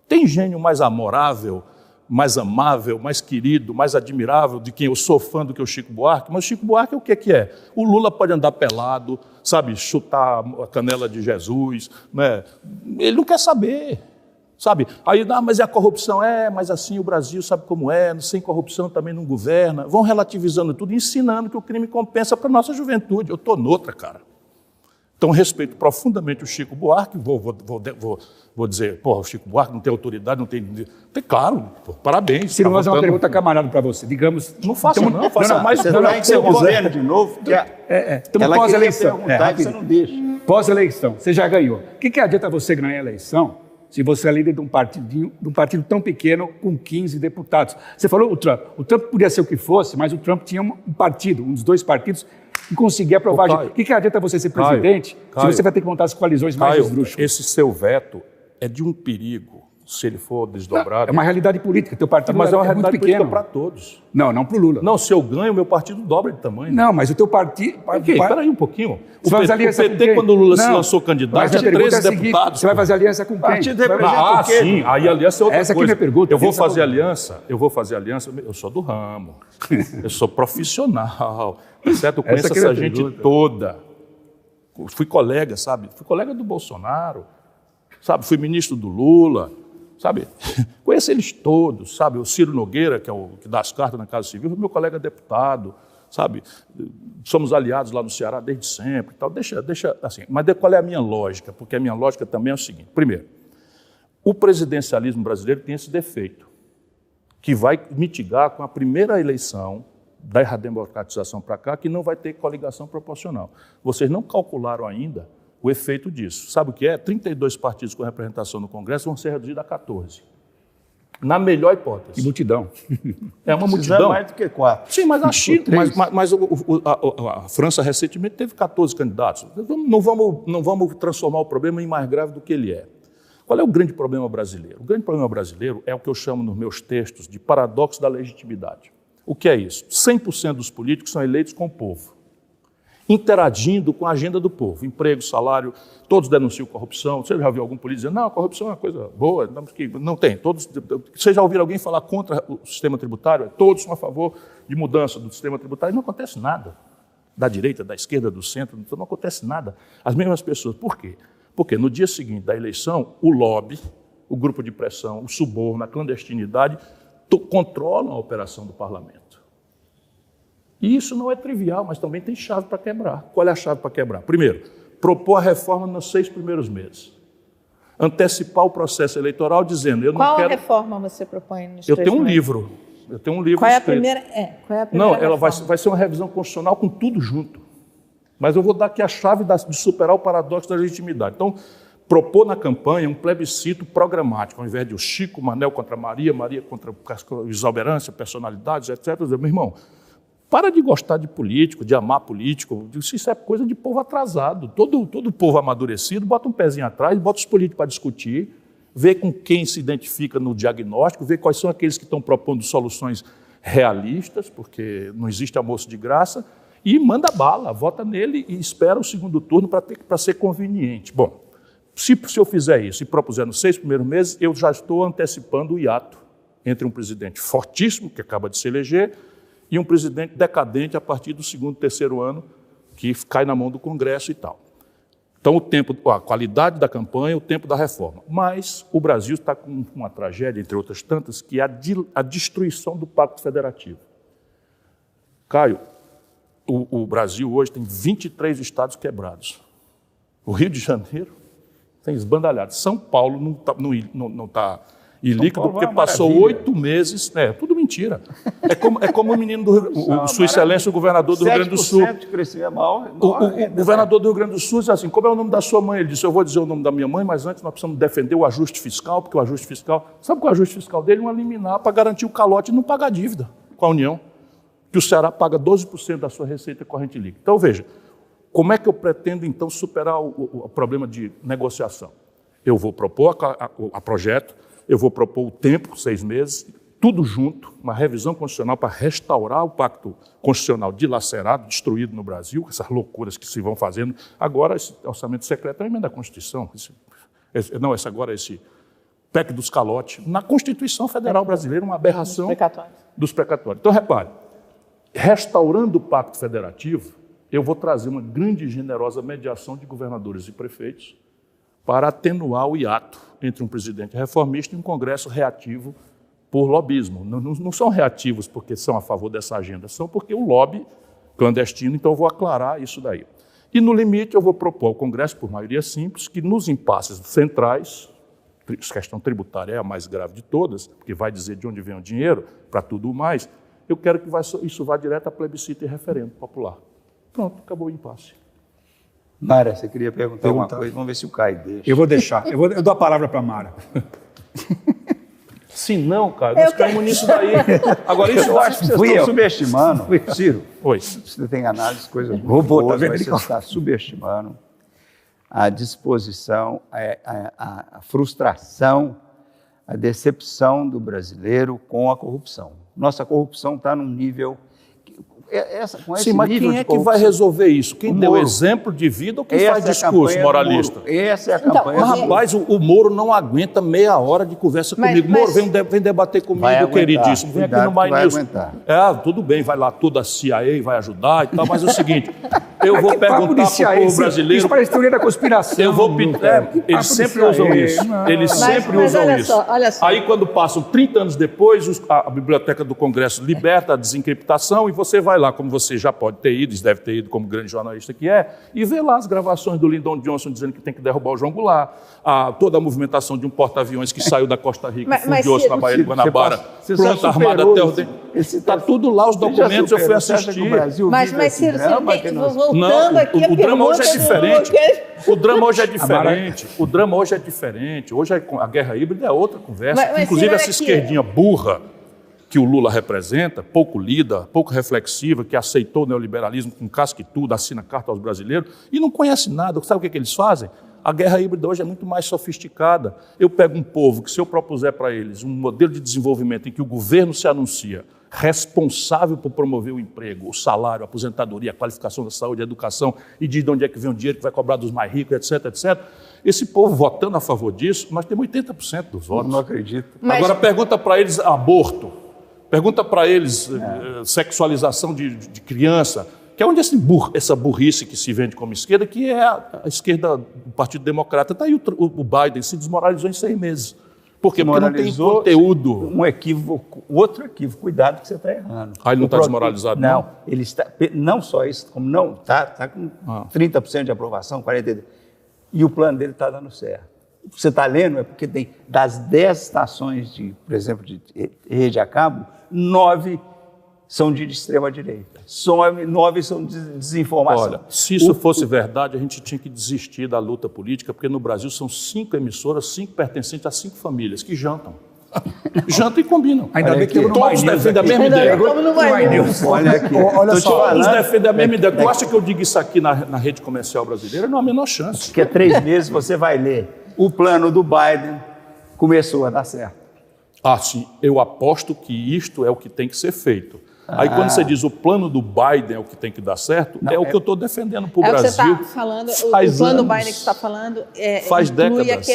Tem gênio mais amorável, mais amável, mais querido, mais admirável, de quem eu sou fã do que o Chico Buarque? Mas o Chico Buarque o que é? O Lula pode andar pelado, sabe, chutar a canela de Jesus, né? Ele não quer saber. Sabe? Aí, mas é a corrupção, mas assim o Brasil sabe como é, sem corrupção também não governa. Vão relativizando tudo, ensinando que o crime compensa para a nossa juventude. Eu estou noutra, cara. Então, respeito profundamente o Chico Buarque, vou dizer, o Chico Buarque não tem autoridade, não tem... Claro, parabéns. Ciro, vou fazer uma pergunta camarada para você. Digamos... Não faça não, faça mais... Você vai interrompendo de novo, porque ela pós-eleição. Você não deixa. Pós-eleição, você já ganhou. O que adianta você ganhar a eleição se você é líder de um partido tão pequeno com 15 deputados? Você falou o Trump. O Trump podia ser o que fosse, mas o Trump tinha um partido, um dos dois partidos, e conseguir aprovar. O que adianta você ser presidente se você vai ter que montar as coalizões mais esdrúxulas? Esse seu veto é de um perigo, se ele for desdobrado. É uma realidade política. Teu partido mas é uma realidade muito pequeno para todos. Não para o Lula. Não, se eu ganho, o meu partido dobra de tamanho. Não, mas o teu partido... Espera aí um pouquinho. O PT, quando o Lula se lançou candidato, tinha 13 deputados. Você vai fazer aliança com quem? Partido representa o quê? Sim, aí aliança é outra coisa. Essa aqui é a minha pergunta. Eu vou fazer aliança, eu sou do ramo, eu sou profissional, certo? Eu conheço essa gente toda. Fui colega, sabe? Fui colega do Bolsonaro, sabe? Fui ministro do Lula, sabe? Conheço eles todos, sabe? O Ciro Nogueira, que é o que dá as cartas na Casa Civil, foi meu colega deputado, sabe? Somos aliados lá no Ceará desde sempre, tal. Deixa assim. Mas qual é a minha lógica? Porque a minha lógica também é o seguinte: primeiro, o presidencialismo brasileiro tem esse defeito, que vai mitigar com a primeira eleição da redemocratização para cá, que não vai ter coligação proporcional. Vocês não calcularam ainda o efeito disso. Sabe o que é? 32 partidos com representação no Congresso vão ser reduzidos a 14. Na melhor hipótese. Que multidão. É uma multidão. mais do que 4. Sim, mas a China, mas a França recentemente teve 14 candidatos. Não vamos transformar o problema em mais grave do que ele é. Qual é o grande problema brasileiro? O grande problema brasileiro é o que eu chamo nos meus textos de paradoxo da legitimidade. O que é isso? 100% dos políticos são eleitos com o povo, interagindo com a agenda do povo. Emprego, salário, todos denunciam corrupção. Você já ouviu algum político dizer, não, a corrupção é uma coisa boa? Não tem. Você já ouviu alguém falar contra o sistema tributário? Todos são a favor de mudança do sistema tributário. Não acontece nada. Da direita, da esquerda, do centro, não acontece nada. As mesmas pessoas. Por quê? Porque no dia seguinte da eleição, o lobby, o grupo de pressão, o suborno, a clandestinidade, controlam a operação do parlamento. E isso não é trivial, mas também tem chave para quebrar. Qual é a chave para quebrar? Primeiro, propor a reforma nos 6 primeiros meses. Antecipar o processo eleitoral dizendo... eu não quero... Qual reforma você propõe nos 3 Eu tenho um meses? livro. Eu tenho um livro Qual é a escrito. primeira? Qual é a primeira Não, ela reforma? vai ser uma revisão constitucional com tudo junto. Mas eu vou dar aqui a chave de superar o paradoxo da legitimidade. Então, propor na campanha um plebiscito programático, ao invés de o Chico, Manel contra Maria, Maria contra exuberância, personalidades, etc. Meu irmão, para de gostar de político, de amar político. Isso é coisa de povo atrasado. Todo povo amadurecido bota um pezinho atrás, bota os políticos para discutir, vê com quem se identifica no diagnóstico, vê quais são aqueles que estão propondo soluções realistas, porque não existe almoço de graça, e manda bala, vota nele e espera o segundo turno para ser conveniente. Bom, se eu fizer isso e propuser nos 6 primeiros meses, eu já estou antecipando o hiato entre um presidente fortíssimo, que acaba de se eleger, e um presidente decadente a partir do 2º, 3º ano, que cai na mão do Congresso e tal. Então, a qualidade da campanha, o tempo da reforma. Mas o Brasil está com uma tragédia, entre outras tantas, que é a destruição do Pacto Federativo. Caio, o Brasil hoje tem 23 estados quebrados. O Rio de Janeiro tem esbandalhado. São Paulo não está ilíquido porque passou 8 meses. É tudo mentira. É como o menino do Sua Excelência, o governador do Rio Grande do Sul. 7% crescia mal. O governador do Rio Grande do Sul disse assim: como é o nome da sua mãe? Ele disse: eu vou dizer o nome da minha mãe, mas antes nós precisamos defender o ajuste fiscal, porque o ajuste fiscal. Sabe qual é o ajuste fiscal dele? Um liminar para garantir o calote e não pagar dívida com a União. Que o Ceará paga 12% da sua receita corrente líquida. Então, veja, como é que eu pretendo, então, superar o problema de negociação? Eu vou propor a projeto, eu vou propor o tempo, 6 meses, tudo junto, uma revisão constitucional para restaurar o pacto constitucional dilacerado, destruído no Brasil, essas loucuras que se vão fazendo. Agora, esse orçamento secreto é uma emenda à Constituição. Esse PEC dos calotes, na Constituição Federal Brasileira, uma aberração dos precatórios. Então, repare, restaurando o Pacto Federativo, eu vou trazer uma grande e generosa mediação de governadores e prefeitos para atenuar o hiato entre um presidente reformista e um Congresso reativo por lobismo. Não são reativos porque são a favor dessa agenda, são porque o lobby clandestino, então eu vou aclarar isso daí. E, no limite, eu vou propor ao Congresso, por maioria simples, que nos impasses centrais, a questão tributária é a mais grave de todas, porque vai dizer de onde vem o dinheiro para tudo mais, eu quero que isso vá direto a plebiscito e referendo popular. Pronto, acabou o impasse. Mara, você queria perguntar uma coisa? Vamos ver se o Caio deixa. Eu vou deixar. Eu dou a palavra para a Mara. Se não, cara, nós caímos nisso daí. Agora, isso Eu acho que vocês estão subestimando. Ciro, Oi. você tem análise de coisas Vou botar, boas, mas você está subestimando a disposição, a frustração, a decepção do brasileiro com a corrupção. Nossa corrupção está num nível... com esse Sim, mas nível quem de é que vai resolver isso? Quem deu Moro. exemplo de vida ou quem Essa faz é a discurso campanha do moralista? Moro. Essa é a Então, campanha Mas, do Moro. rapaz, o Moro não aguenta meia hora de conversa comigo. Moro, vem debater comigo, Vai aguentar. queridíssimo. Vem aqui Cuidado no My que vai News. aguentar. Tudo bem, vai lá toda a CIA, vai ajudar e tal, mas é o seguinte, eu vou Que papo perguntar de para o povo brasileiro... Isso parece teoria da conspiração. Eu vou pedir. Que papo Eles de sempre CIA? usam isso. Não. Eles sempre usam olha isso. olha só. Aí, quando passam 30 anos depois, a Biblioteca do Congresso liberta a desencriptação e você vai lá, como você já pode ter ido, deve ter ido como grande jornalista que é, e vê lá as gravações do Lyndon Johnson dizendo que tem que derrubar o João Goulart, toda a movimentação de um porta-aviões que saiu da Costa Rica e fundiu-se na Baía de Guanabara, pronta, armada até o dente. Está tudo lá, os documentos, eu fui assistir. Mas Ciro, voltando Não, aqui, o drama hoje é diferente. do... O drama hoje é diferente. O drama hoje é diferente. Hoje a guerra híbrida é outra conversa. Mas, Inclusive, Ciro, essa aqui... esquerdinha burra que o Lula representa, pouco lida, pouco reflexiva, que aceitou o neoliberalismo com casca e tudo, assina carta aos brasileiros e não conhece nada. Sabe o que eles fazem? A guerra híbrida hoje é muito mais sofisticada. Eu pego um povo que, se eu propuser para eles um modelo de desenvolvimento em que o governo se anuncia responsável por promover o emprego, o salário, a aposentadoria, a qualificação da saúde, a educação, e diz de onde é que vem o dinheiro que vai cobrar dos mais ricos, etc, etc. Esse povo votando a favor disso, nós temos 80% dos votos. Não acredito. Agora pergunta para eles aborto, pergunta para eles sexualização de criança, que é onde essa burrice que se vende como esquerda, que é a esquerda do Partido Democrata. Está aí o Biden se desmoralizou em 6 meses. Por quê? Porque não tem conteúdo. Um equívoco, outro equívoco, cuidado que você está errando. Ele não está desmoralizado, não? Não, ele está, não só isso, como não, está com 30% de aprovação, 40%, e o plano dele está dando certo. Você está lendo, é porque tem, das 10 estações, por exemplo, de rede a cabo, 9 são de extrema-direita. 9 são de desinformação. Olha, se isso fosse verdade, a gente tinha que desistir da luta política, porque no Brasil são 5 emissoras, 5 pertencentes a 5 famílias que jantam. Jantam e combinam. Ainda bem que todos defendem a mesma ideia. Olha aqui. Olha só. Todos defendem a mesma ideia. Tu acha que eu digo isso aqui na rede comercial brasileira? Não há a menor chance. Daqui a 3 meses você vai ler. O plano do Biden começou a dar certo. Sim, eu aposto que isto é o que tem que ser feito. Aí quando você diz o plano do Biden é o que tem que dar certo, o que eu estou defendendo para o Brasil. É o que você está falando, o plano do Biden que você está falando faz inclui décadas.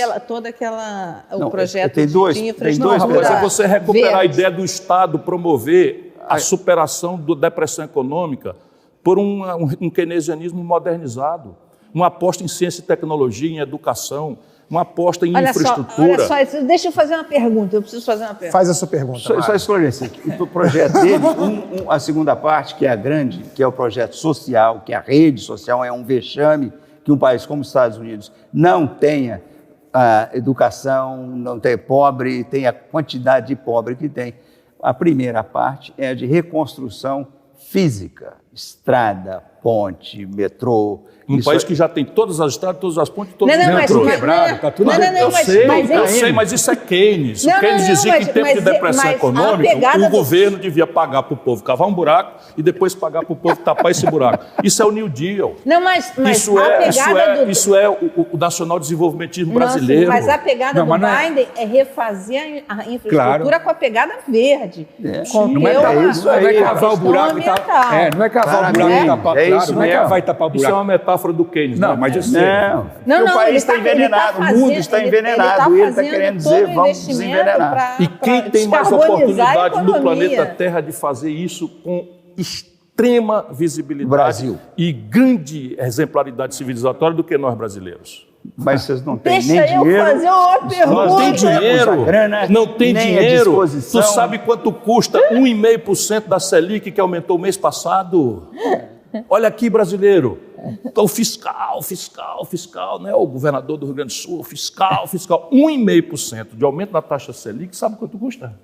o projeto de infraestrutura. Uma coisa é você recuperar a ideia do Estado promover a superação da depressão econômica por um keynesianismo modernizado, uma aposta em ciência e tecnologia, em educação, uma aposta em infraestrutura. Olha só, deixa eu fazer uma pergunta, eu preciso fazer uma pergunta. Faz a sua pergunta. Só esclarecer, o projeto dele, a segunda parte, que é a grande, que é o projeto social, que é a rede social, é um vexame que um país como os Estados Unidos não tenha educação, não tenha pobre, tenha a quantidade de pobre que tem. A primeira parte é a de reconstrução física, estrada, ponte, metrô. Um país que já tem todas as estradas, todas as pontes, todos os metrôs. Quebrado, tá tudo Eu sei, mas isso é Keynes. O Keynes dizia que em tempo de depressão econômica, o governo devia pagar para o povo cavar um buraco e depois pagar para o povo tapar esse buraco. Isso é o New Deal. Não, mas isso é o nacional desenvolvimentismo brasileiro. Mas a pegada do Biden é refazer a infraestrutura com a pegada verde. Não é cavar o buraco e tapar. Não é cavar o buraco e tapar. Não é cavar e tapar o buraco. Isso é uma metáfora do Keynes. Não, mas eu sei. Não, o país está envenenado, o mundo está envenenado, ele está querendo dizer, vamos desenvenenar. E quem tem mais oportunidade no planeta Terra de fazer isso com extrema visibilidade Brasil. E grande exemplaridade civilizatória do que nós brasileiros? Mas vocês não têm nem Deixa dinheiro. eu fazer uma pergunta. Não tem dinheiro. Grana, não tem nem dinheiro. Tu sabe quanto custa 1,5% da Selic que aumentou o mês passado? Olha aqui, brasileiro. Então, fiscal, né? O governador do Rio Grande do Sul, fiscal. 1,5% de aumento na taxa Selic, sabe quanto custa?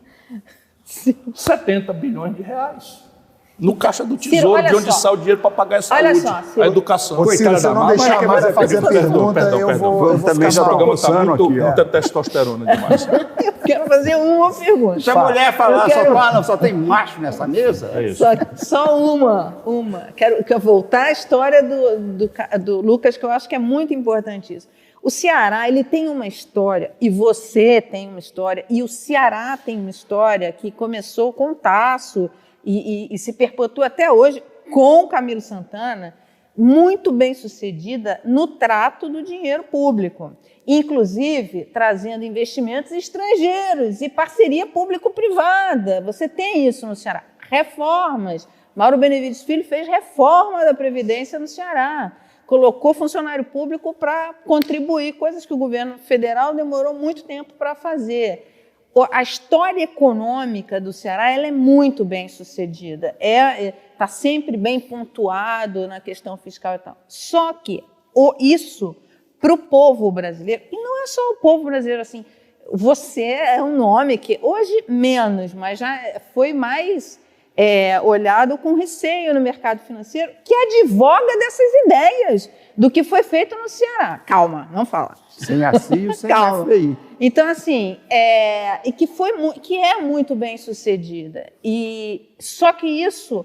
70 bilhões de reais. No caixa do Tesouro, de onde sai o dinheiro para pagar a saúde, a educação. Ô, Ciro, se eu não deixar a Mara fazer pergunta, eu vou também já ficar mal. está Muita testosterona demais. Eu quero fazer uma pergunta. Se a mulher falar, só tem macho nessa mesa? É isso. Só uma. Quero voltar à história do Lucas, que eu acho que é muito importante isso. O Ceará, ele tem uma história, e você tem uma história, e o Ceará tem uma história que começou com o Tasso e se perpetua até hoje com o Camilo Santana, muito bem sucedida no trato do dinheiro público, inclusive trazendo investimentos estrangeiros e parceria público-privada. Você tem isso no Ceará. Reformas. Mauro Benevides Filho fez reforma da Previdência no Ceará. Colocou funcionário público para contribuir, coisas que o governo federal demorou muito tempo para fazer. A história econômica do Ceará ela é muito bem sucedida, está sempre bem pontuado na questão fiscal e tal. Só que isso, para o povo brasileiro, e não é só o povo brasileiro, assim, você é um nome que hoje menos, mas já foi mais olhado com receio no mercado financeiro, que advoga dessas ideias do que foi feito no Ceará. Calma, não fala. Sem a CIO, sem a FI. Então, assim, e que é muito bem sucedida. Só que isso,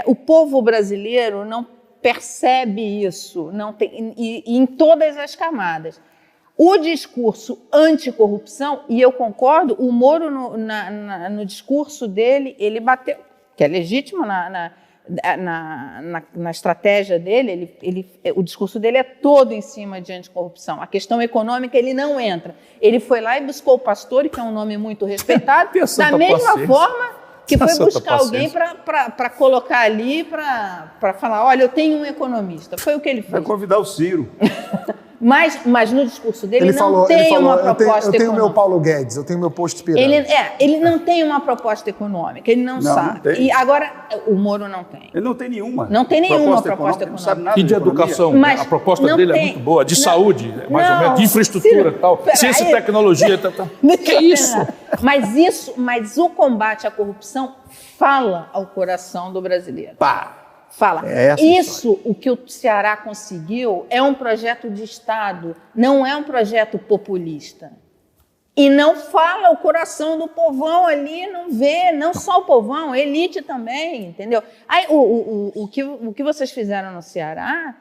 o povo brasileiro não percebe isso, não tem, e em todas as camadas. O discurso anticorrupção, e eu concordo, o Moro, no discurso dele, ele bateu, que é legítimo na estratégia dele, o discurso dele é todo em cima de anticorrupção. A questão econômica ele não entra. Ele foi lá e buscou o Pastore, que é um nome muito respeitado, da mesma forma que foi buscar alguém para colocar ali, para falar, olha, eu tenho um economista. Foi o que ele fez. Vai convidar o Ciro. Mas no discurso dele ele não tem uma proposta econômica. Eu tenho meu Paulo Guedes, eu tenho meu posto pirâmide. Ele não tem uma proposta econômica, ele não sabe. Não tem. E agora, o Moro não tem. Ele não tem nenhuma. Não tem nenhuma proposta econômica. Não sabe nada E de educação, Mas a proposta dele é muito boa, de saúde, mais ou menos, de infraestrutura e tal, ciência e tecnologia. Que isso? Mas o combate à corrupção fala ao coração do brasileiro. Fala. Isso, o que o Ceará conseguiu, é um projeto de Estado, não é um projeto populista. E não fala o coração do povão ali, não vê, não só o povão, a elite também, entendeu? Aí, o que vocês fizeram no Ceará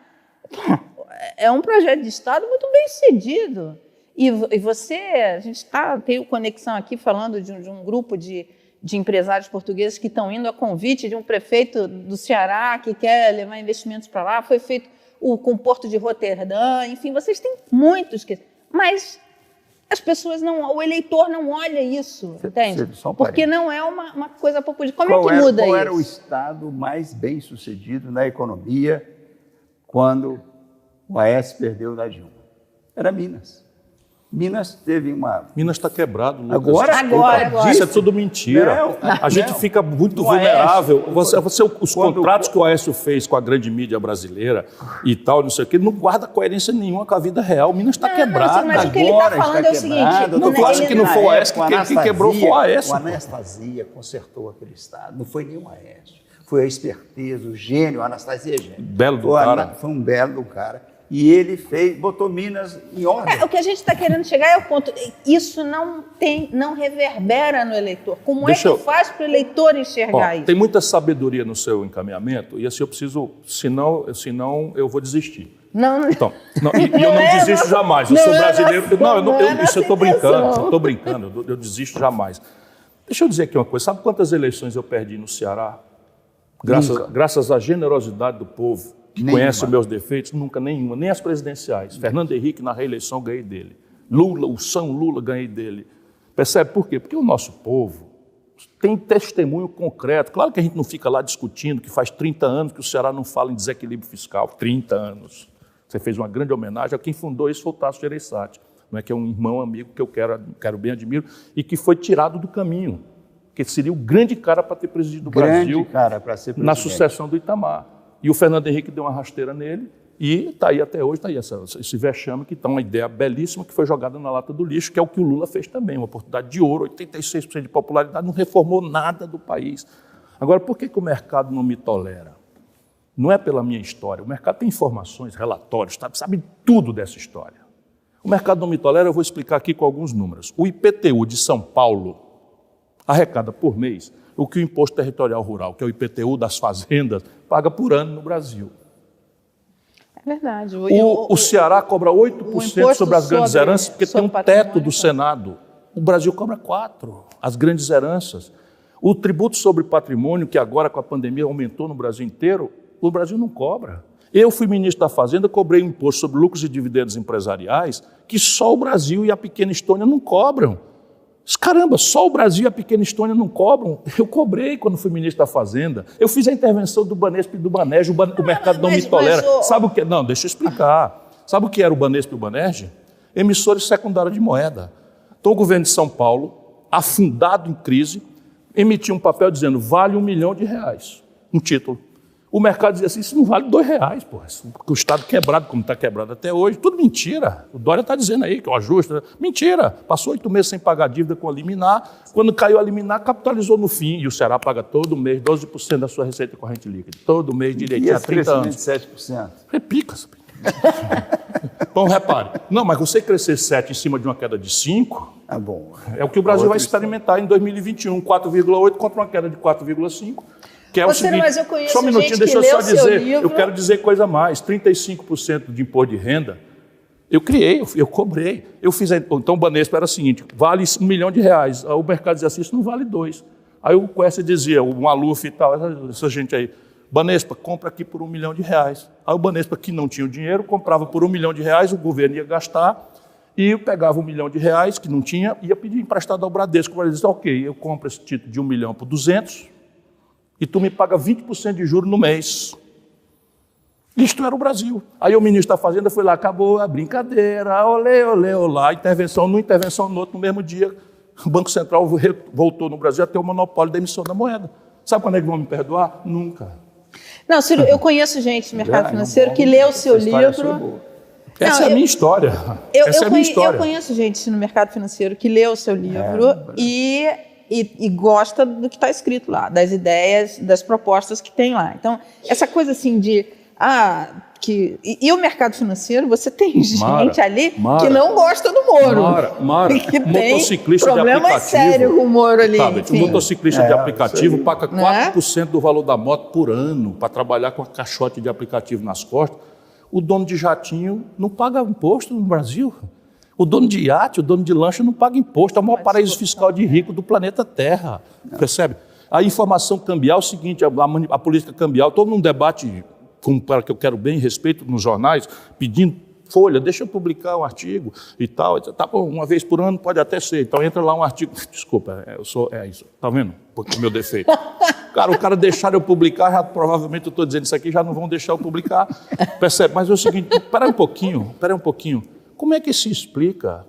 é um projeto de Estado muito bem sucedido. E a gente tem conexão aqui falando de um grupo de empresários portugueses que estão indo a convite de um prefeito do Ceará que quer levar investimentos para lá. Foi feito com o Porto de Roterdã, enfim, vocês têm muitos. Mas as pessoas o eleitor não olha isso, entende? Porque não é uma coisa populista. Como é que muda isso? Qual era o estado mais bem sucedido na economia quando o Aécio perdeu da Dilma? Era Minas. Minas teve uma... Minas está quebrado, Lucas. Agora. Isso é tudo mentira. A gente fica muito vulnerável. Os contratos que o Aécio fez com a grande mídia brasileira e tal, não sei o quê, não guarda coerência nenhuma com a vida real. Minas está quebrado. Mas o que ele está falando é o seguinte... Tu acha que não foi o Aécio que quebrou, foi o Aécio. O Anastasia consertou aquele estado. Não foi nem o Aécio. Foi a esperteza, o gênio, a Anastasia gênio. Belo do cara. Foi um belo do cara. E ele botou Minas em ordem. O que a gente está querendo chegar é o ponto. Isso não reverbera no eleitor. Como é que faz para o eleitor enxergar isso? Tem muita sabedoria no seu encaminhamento, e assim eu preciso, senão eu vou desistir. Então, e eu não desisto jamais. Eu sou brasileiro. Isso eu estou brincando, eu desisto jamais. Deixa eu dizer aqui uma coisa. Sabe quantas eleições eu perdi no Ceará? Graças à generosidade do povo. Que conhece os meus defeitos, nunca nenhuma, nem as presidenciais. Fernando Henrique, na reeleição, ganhei dele. O São Lula, ganhei dele. Percebe por quê? Porque o nosso povo tem testemunho concreto. Claro que a gente não fica lá discutindo que faz 30 anos que o Ceará não fala em desequilíbrio fiscal. 30 anos. Você fez uma grande homenagem a quem fundou isso, foi o Tasso Gereissati, não é, que é um irmão, amigo que eu quero bem, admiro, e que foi tirado do caminho, que seria o grande cara para ter presidido o Brasil cara para ser presidente. Na sucessão do Itamar. E o Fernando Henrique deu uma rasteira nele e está aí até hoje, está aí esse vexame que está uma ideia belíssima que foi jogada na lata do lixo, que é o que o Lula fez também, uma oportunidade de ouro, 86% de popularidade, não reformou nada do país. Agora, por que o mercado não me tolera? Não é pela minha história, o mercado tem informações, relatórios, sabe tudo dessa história. O mercado não me tolera, eu vou explicar aqui com alguns números. O IPTU de São Paulo arrecada por mês o que o Imposto Territorial Rural, que é o IPTU das fazendas, paga por ano no Brasil. É verdade. O Ceará cobra 8% sobre as grandes heranças, porque tem um teto do Senado. O Brasil cobra 4%, as grandes heranças. O tributo sobre patrimônio, que agora com a pandemia aumentou no Brasil inteiro, o Brasil não cobra. Eu fui ministro da Fazenda, cobrei um imposto sobre lucros e dividendos empresariais que só o Brasil e a pequena Estônia não cobram. Caramba, só o Brasil e a pequena Estônia não cobram. Eu cobrei quando fui ministro da Fazenda. Eu fiz a intervenção do Banesp e do Banerj, o mercado não me tolera. Sabe o que? Não, deixa eu explicar. Sabe o que era o Banesp e o Banerj? Emissores secundários de moeda. Então o governo de São Paulo, afundado em crise, emitiu um papel dizendo vale R$1 milhão, um título. O mercado dizia assim, isso não vale R$2, porra. Porque o Estado quebrado, como está quebrado até hoje, tudo mentira. O Dória está dizendo aí que é o ajuste. Mentira. Passou 8 meses sem pagar dívida com a liminar. Quando caiu a liminar, capitalizou no fim. E o Ceará paga todo mês 12% da sua receita corrente líquida. Todo mês direitinho, há 30 anos. E esse crescimento de 7%? Repica. Então, repare. Não, mas você crescer 7 em cima de uma queda de 5... É bom. É o que o Brasil vai experimentar em 2021. 4,8 contra uma queda de 4,5. Que é o seguinte, mas eu conheço só um minutinho, gente deixa eu que só leu seu dizer, livro. eu quero dizer coisa a mais, 35% de imposto de renda, eu criei, eu cobrei, eu fiz, então o Banesp era o seguinte, vale R$1 milhão, aí o mercado dizia assim, isso não vale 2. Aí o Quercia dizia, o Maluf e tal, essa gente aí, Banespa, compra aqui por R$1 milhão. Aí o Banespa, que não tinha o dinheiro, comprava por R$1 milhão, o governo ia gastar, e eu pegava R$1 milhão, que não tinha, ia pedir emprestado ao Bradesco. O Bradesco disse, ok, eu compro esse título de R$1 milhão por 200, e tu me paga 20% de juros no mês. Isto era o Brasil. Aí o ministro da Fazenda foi lá, acabou a brincadeira, olê, olê, olá, intervenção num, intervenção no outro, no mesmo dia. O Banco Central voltou no Brasil a ter o monopólio da emissão da moeda. Sabe quando é que vão me perdoar? Nunca. Não, Ciro, eu conheço gente do mercado financeiro que leu o seu livro. Essa é a minha história. Essa é a minha história. Eu conheço gente no mercado financeiro que leu o seu livro e gosta do que está escrito lá, das ideias, das propostas que tem lá. Então, essa coisa assim de... E o mercado financeiro, você tem gente ali que não gosta do Moro. Que tem motociclista problema de aplicativo. sério com o Moro ali. O motociclista de aplicativo paga 4% do valor da moto por ano para trabalhar com a caixote de aplicativo nas costas. O dono de jatinho não paga imposto no Brasil. O dono de iate, o dono de lancha não paga imposto. É o maior paraíso fiscal de rico do planeta Terra. Percebe? A informação cambial é o seguinte, a política cambial, todo mundo debate, para que eu quero bem, respeito nos jornais, pedindo, Folha, deixa eu publicar um artigo e tal. Tá bom, uma vez por ano pode até ser. Então entra lá um artigo. Desculpa, é isso. Tá vendo? Porque meu defeito. Cara, o cara deixar eu publicar, já, provavelmente eu estou dizendo isso aqui, já não vão deixar eu publicar. Percebe? Mas é o seguinte, espera um pouquinho. Como é que se explica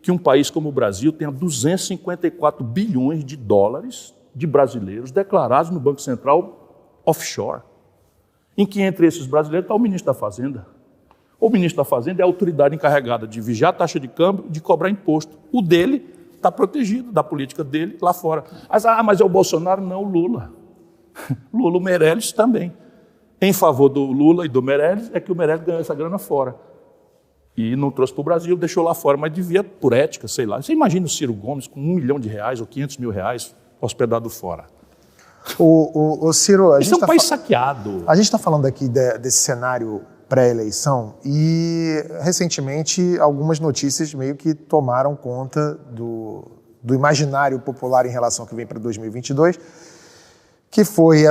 que um país como o Brasil tenha 254 bilhões de dólares de brasileiros declarados no Banco Central offshore? Em que entre esses brasileiros está o ministro da Fazenda. O ministro da Fazenda é a autoridade encarregada de vigiar a taxa de câmbio e de cobrar imposto. O dele está protegido da política dele lá fora. Mas é o Bolsonaro? Não, o Lula. Lula, o Meirelles também. Em favor do Lula e do Meirelles é que o Meirelles ganhou essa grana fora. E não trouxe para o Brasil, deixou lá fora, mas devia, por ética, sei lá. Você imagina o Ciro Gomes com R$1 milhão ou 500 mil reais hospedado fora. O Ciro, Isso é um país saqueado. A gente está falando aqui desse cenário pré-eleição e, recentemente, algumas notícias meio que tomaram conta do imaginário popular em relação ao que vem para 2022, que foi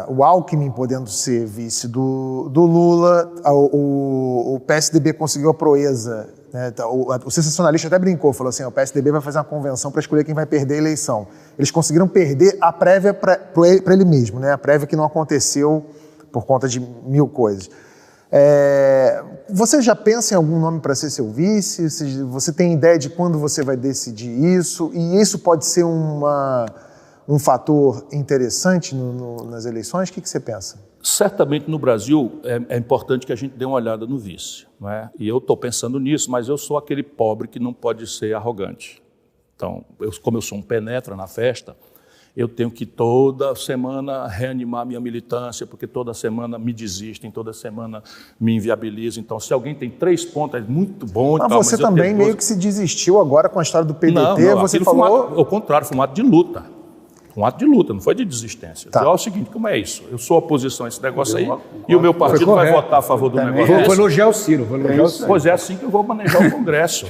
o Alckmin podendo ser vice do Lula, o PSDB conseguiu a proeza, né? O sensacionalista até brincou, falou assim, o PSDB vai fazer uma convenção para escolher quem vai perder a eleição. Eles conseguiram perder a prévia para ele mesmo, né? A prévia que não aconteceu por conta de 1000 coisas. Você já pensa em algum nome para ser seu vice? Você tem ideia de quando você vai decidir isso? E isso pode ser um fator interessante nas eleições? O que você pensa? Certamente no Brasil é importante que a gente dê uma olhada no vice, não é? E eu estou pensando nisso, mas eu sou aquele pobre que não pode ser arrogante. Então, como eu sou um penetra na festa, eu tenho que toda semana reanimar minha militância, porque toda semana me desistem, toda semana me inviabilizam. Então, se alguém tem 3 pontos, é muito bom. Mas você também meio que se desistiu agora com a história do PDT. Não, você falou... ao contrário, foi um ato de luta. Um ato de luta, não foi de desistência. Tá. É o seguinte, como é isso? Eu sou oposição a esse negócio aí e o meu partido vai votar a favor do negócio. Vou elogiar o Ciro. Pois é assim que eu vou manejar o Congresso.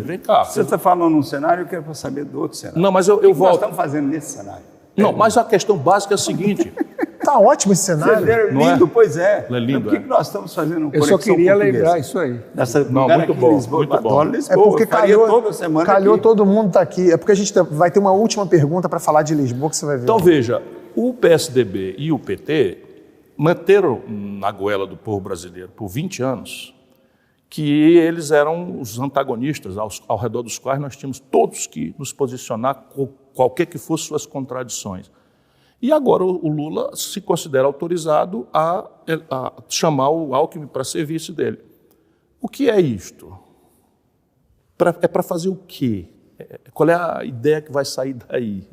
Vem cá. Você está falando num cenário, eu quero saber do outro cenário. Não, mas eu volto. O que nós volto. estamos fazendo nesse cenário? Não, mas a questão básica é a seguinte. Tá ótimo esse cenário. Lindo, pois é. É lindo, o que nós estamos fazendo? Eu só queria lembrar isso aí. Não, muito bom, muito bom. É porque calhou aqui. Todo mundo está aqui. É porque a gente vai ter uma última pergunta para falar de Lisboa que você vai ver. Então veja, o PSDB e o PT manteram na goela do povo brasileiro por 20 anos que eles eram os antagonistas ao redor dos quais nós tínhamos todos que nos posicionar com qualquer que fossem suas contradições. E agora o Lula se considera autorizado a chamar o Alckmin para ser vice dele. O que é isto? É para fazer o quê? Qual é a ideia que vai sair daí?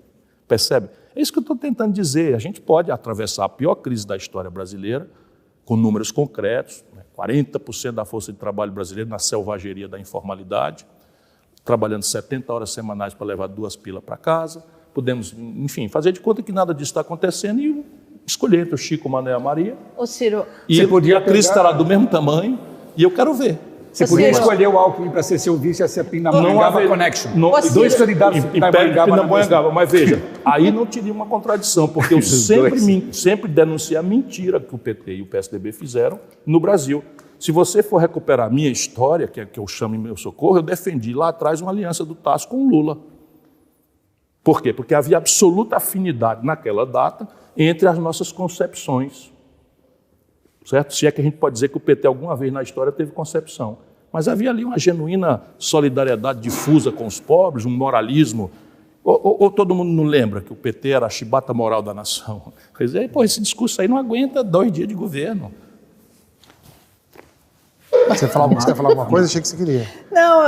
Percebe? É isso que eu estou tentando dizer. A gente pode atravessar a pior crise da história brasileira com números concretos, 40% da força de trabalho brasileira na selvageria da informalidade, trabalhando 70 horas semanais para levar 2 pilas para casa. Podemos, enfim, fazer de conta que nada disso está acontecendo e escolher entre o Chico, o Mané e a Maria. Ô, Ciro, e a crise estará do mesmo tamanho e eu quero ver. Você podia escolher o Alckmin para ser seu vice e a ser Pindamonhangaba Connection. Dois candidatos Pindamonhangaba, mas veja, aí não teria uma contradição, porque eu sempre denunciei a mentira que o PT e o PSDB fizeram no Brasil. Se você for recuperar a minha história, que é que eu chamo em meu socorro, eu defendi lá atrás uma aliança do Tasso com o Lula. Por quê? Porque havia absoluta afinidade naquela data entre as nossas concepções. Certo? Se é que a gente pode dizer que o PT alguma vez na história teve concepção. Mas havia ali uma genuína solidariedade difusa com os pobres, um moralismo. Ou todo mundo não lembra que o PT era a chibata moral da nação? Quer dizer, esse discurso aí não aguenta 2 dias de governo. Você ia falar alguma coisa? Achei que você queria. Não,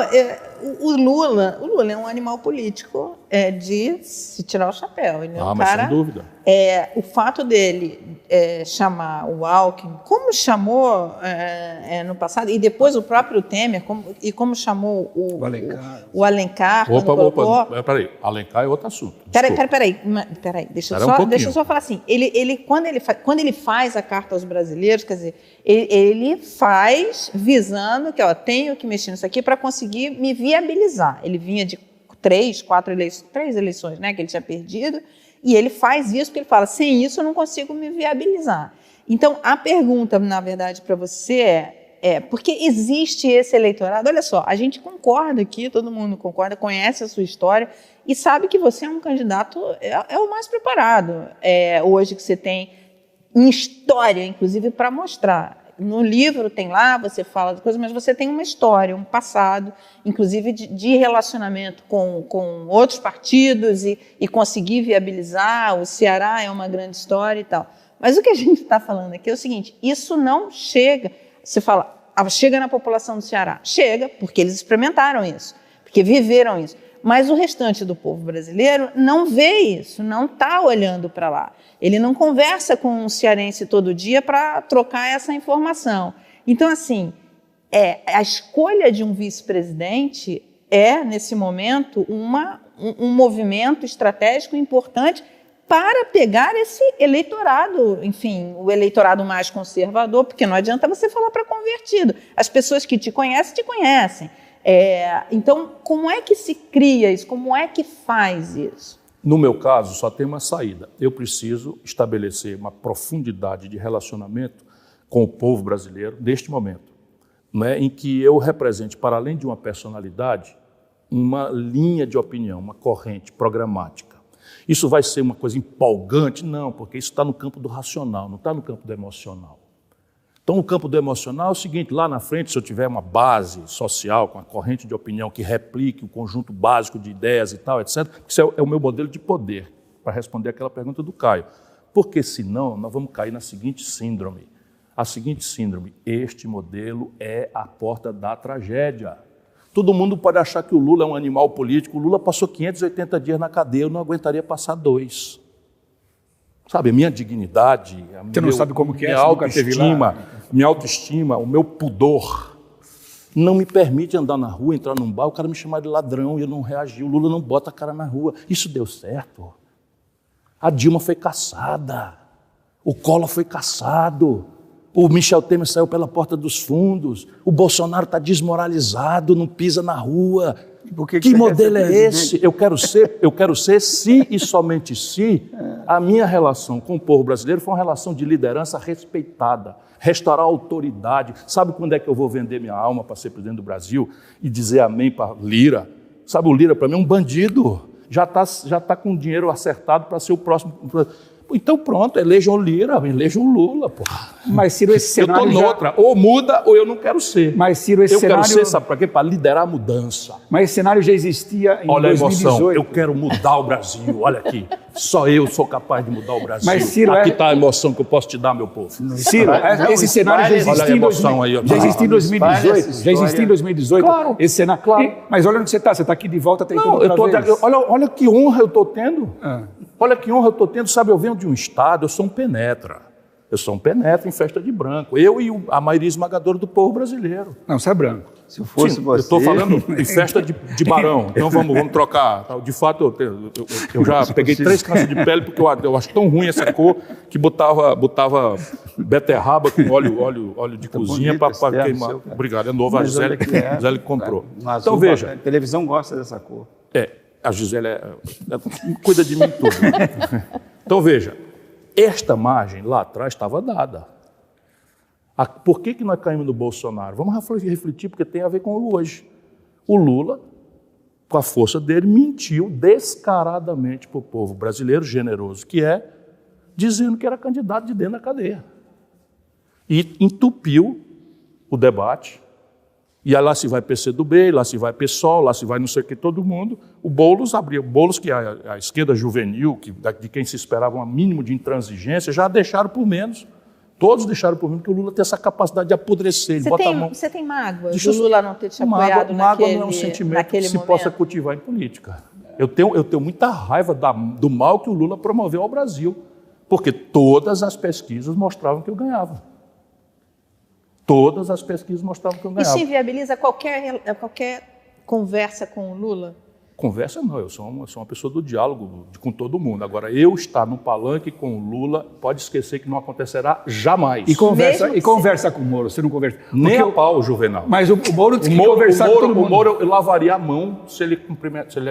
o Lula é um animal político de se tirar o chapéu. Ele é um mas cara, sem dúvida. O fato dele chamar o Alckmin, como chamou no passado, e depois o próprio Temer, como chamou o Alencar. Opa, peraí, Alencar é outro assunto. Peraí, deixa eu só falar assim. Quando ele faz a carta aos brasileiros, quer dizer, ele faz visando que tenho que mexer nisso aqui para conseguir me viabilizar. Ele vinha de 3 eleições, né, que ele tinha perdido, e ele faz isso porque ele fala, sem isso eu não consigo me viabilizar. Então, a pergunta, na verdade, para você porque existe esse eleitorado, olha só, a gente concorda aqui, todo mundo concorda, conhece a sua história e sabe que você é um candidato, é o mais preparado hoje que você tem em história, inclusive, para mostrar. No livro tem lá, você fala de coisas, mas você tem uma história, um passado, inclusive de relacionamento com outros partidos e conseguir viabilizar. O Ceará é uma grande história e tal. Mas o que a gente está falando aqui é o seguinte, isso não chega, você fala, chega na população do Ceará. Chega, porque eles experimentaram isso, porque viveram isso. Mas o restante do povo brasileiro não vê isso, não está olhando para lá. Ele não conversa com um cearense todo dia para trocar essa informação. Então, assim, a escolha de um vice-presidente nesse momento, um movimento estratégico importante para pegar esse eleitorado, enfim, o eleitorado mais conservador, porque não adianta você falar para convertido. As pessoas que te conhecem. Então, como é que se cria isso? Como é que faz isso? No meu caso, só tem uma saída. Eu preciso estabelecer uma profundidade de relacionamento com o povo brasileiro neste momento, em que eu represente, para além de uma personalidade, uma linha de opinião, uma corrente programática. Isso vai ser uma coisa empolgante? Não, porque isso está no campo do racional, não está no campo do emocional. Então, o campo do emocional é o seguinte, lá na frente, se eu tiver uma base social, com uma corrente de opinião que replique o conjunto básico de ideias e tal, etc., isso é o meu modelo de poder. para responder aquela pergunta do Caio. Porque senão nós vamos cair na seguinte síndrome. A seguinte síndrome: este modelo é a porta da tragédia. Todo mundo pode achar que o Lula é um animal político. O Lula passou 580 dias na cadeia, eu não aguentaria passar 2. Sabe, a minha dignidade, Você não sabe como que é, minha autoestima, o meu pudor não me permite andar na rua, entrar num bar, o cara me chamar de ladrão e eu não reagir. O Lula não bota a cara na rua. Isso deu certo. A Dilma foi caçada, o Collor foi caçado, o Michel Temer saiu pela porta dos fundos, o Bolsonaro está desmoralizado, não pisa na rua. Que modelo é esse? Eu quero ser, se e somente se, a minha relação com o povo brasileiro for uma relação de liderança respeitada, restaurar a autoridade. Sabe quando é que eu vou vender minha alma para ser presidente do Brasil e dizer amém para Lira? Sabe, o Lira para mim é um bandido, já tá com o dinheiro acertado para ser o próximo. Então pronto, elejam o Lira, elejam o Lula, pô. Mas, Ciro, esse cenário eu estou noutra, ou muda ou eu não quero ser. Mas, Ciro, esse cenário... quero ser, sabe para quê? Para liderar a mudança. Mas esse cenário já existia em 2018. Olha a emoção, eu quero mudar o Brasil, olha aqui. Só eu sou capaz de mudar o Brasil. Mas, Ciro, aqui está a emoção que eu posso te dar, meu povo. Ciro, esse cenário já existia em 2018. Já existia em 2018. Claro, esse cenário. Claro. Mas olha onde você está aqui de volta tentando outra vez. Olha que honra eu estou tendo. Olha que honra eu estou tendo. Sabe, eu venho de um estado, eu sou um penetra. Eu sou um penetra em festa de branco. Eu e a maioria esmagadora do povo brasileiro. Não, você é branco. Se fosse você... Eu estou falando em festa de barão. Então vamos trocar. De fato, eu já peguei 3 cânceres de pele porque eu acho tão ruim essa cor que botava beterraba com óleo de cozinha para queimar. Obrigado, é novo. A Gisele que comprou. Então veja. A televisão gosta dessa cor. A Gisele cuida de mim tudo. Então veja. Esta margem lá atrás estava dada. Por que nós caímos no Bolsonaro? Vamos refletir, porque tem a ver com o hoje. O Lula, com a força dele, mentiu descaradamente para o povo brasileiro, generoso que é, dizendo que era candidato de dentro da cadeia. E entupiu o debate. E aí lá se vai PCdoB, lá se vai PSOL, lá se vai não sei o que, todo mundo. O Boulos abriu. Boulos, que é a esquerda juvenil, de quem se esperava um mínimo de intransigência, já deixaram por menos. Todos deixaram por menos, porque o Lula tem essa capacidade de apodrecer. Você tem mágoa do Lula não ter te apoiado mágoa não é um sentimento que se possa cultivar em política. Eu tenho muita raiva do mal que o Lula promoveu ao Brasil, porque todas as pesquisas mostravam que eu ganhava. Todas as pesquisas mostravam que eu ganhava. Isso inviabiliza qualquer conversa com o Lula? Conversa não, eu sou uma pessoa do diálogo com todo mundo. Agora, eu estar no palanque com o Lula, pode esquecer que não acontecerá jamais. E conversa com o Moro, você não conversa? Nem a pau, Juvenal. Mas o Moro tem que conversar com todo mundo. O Moro, eu lavaria a mão se ele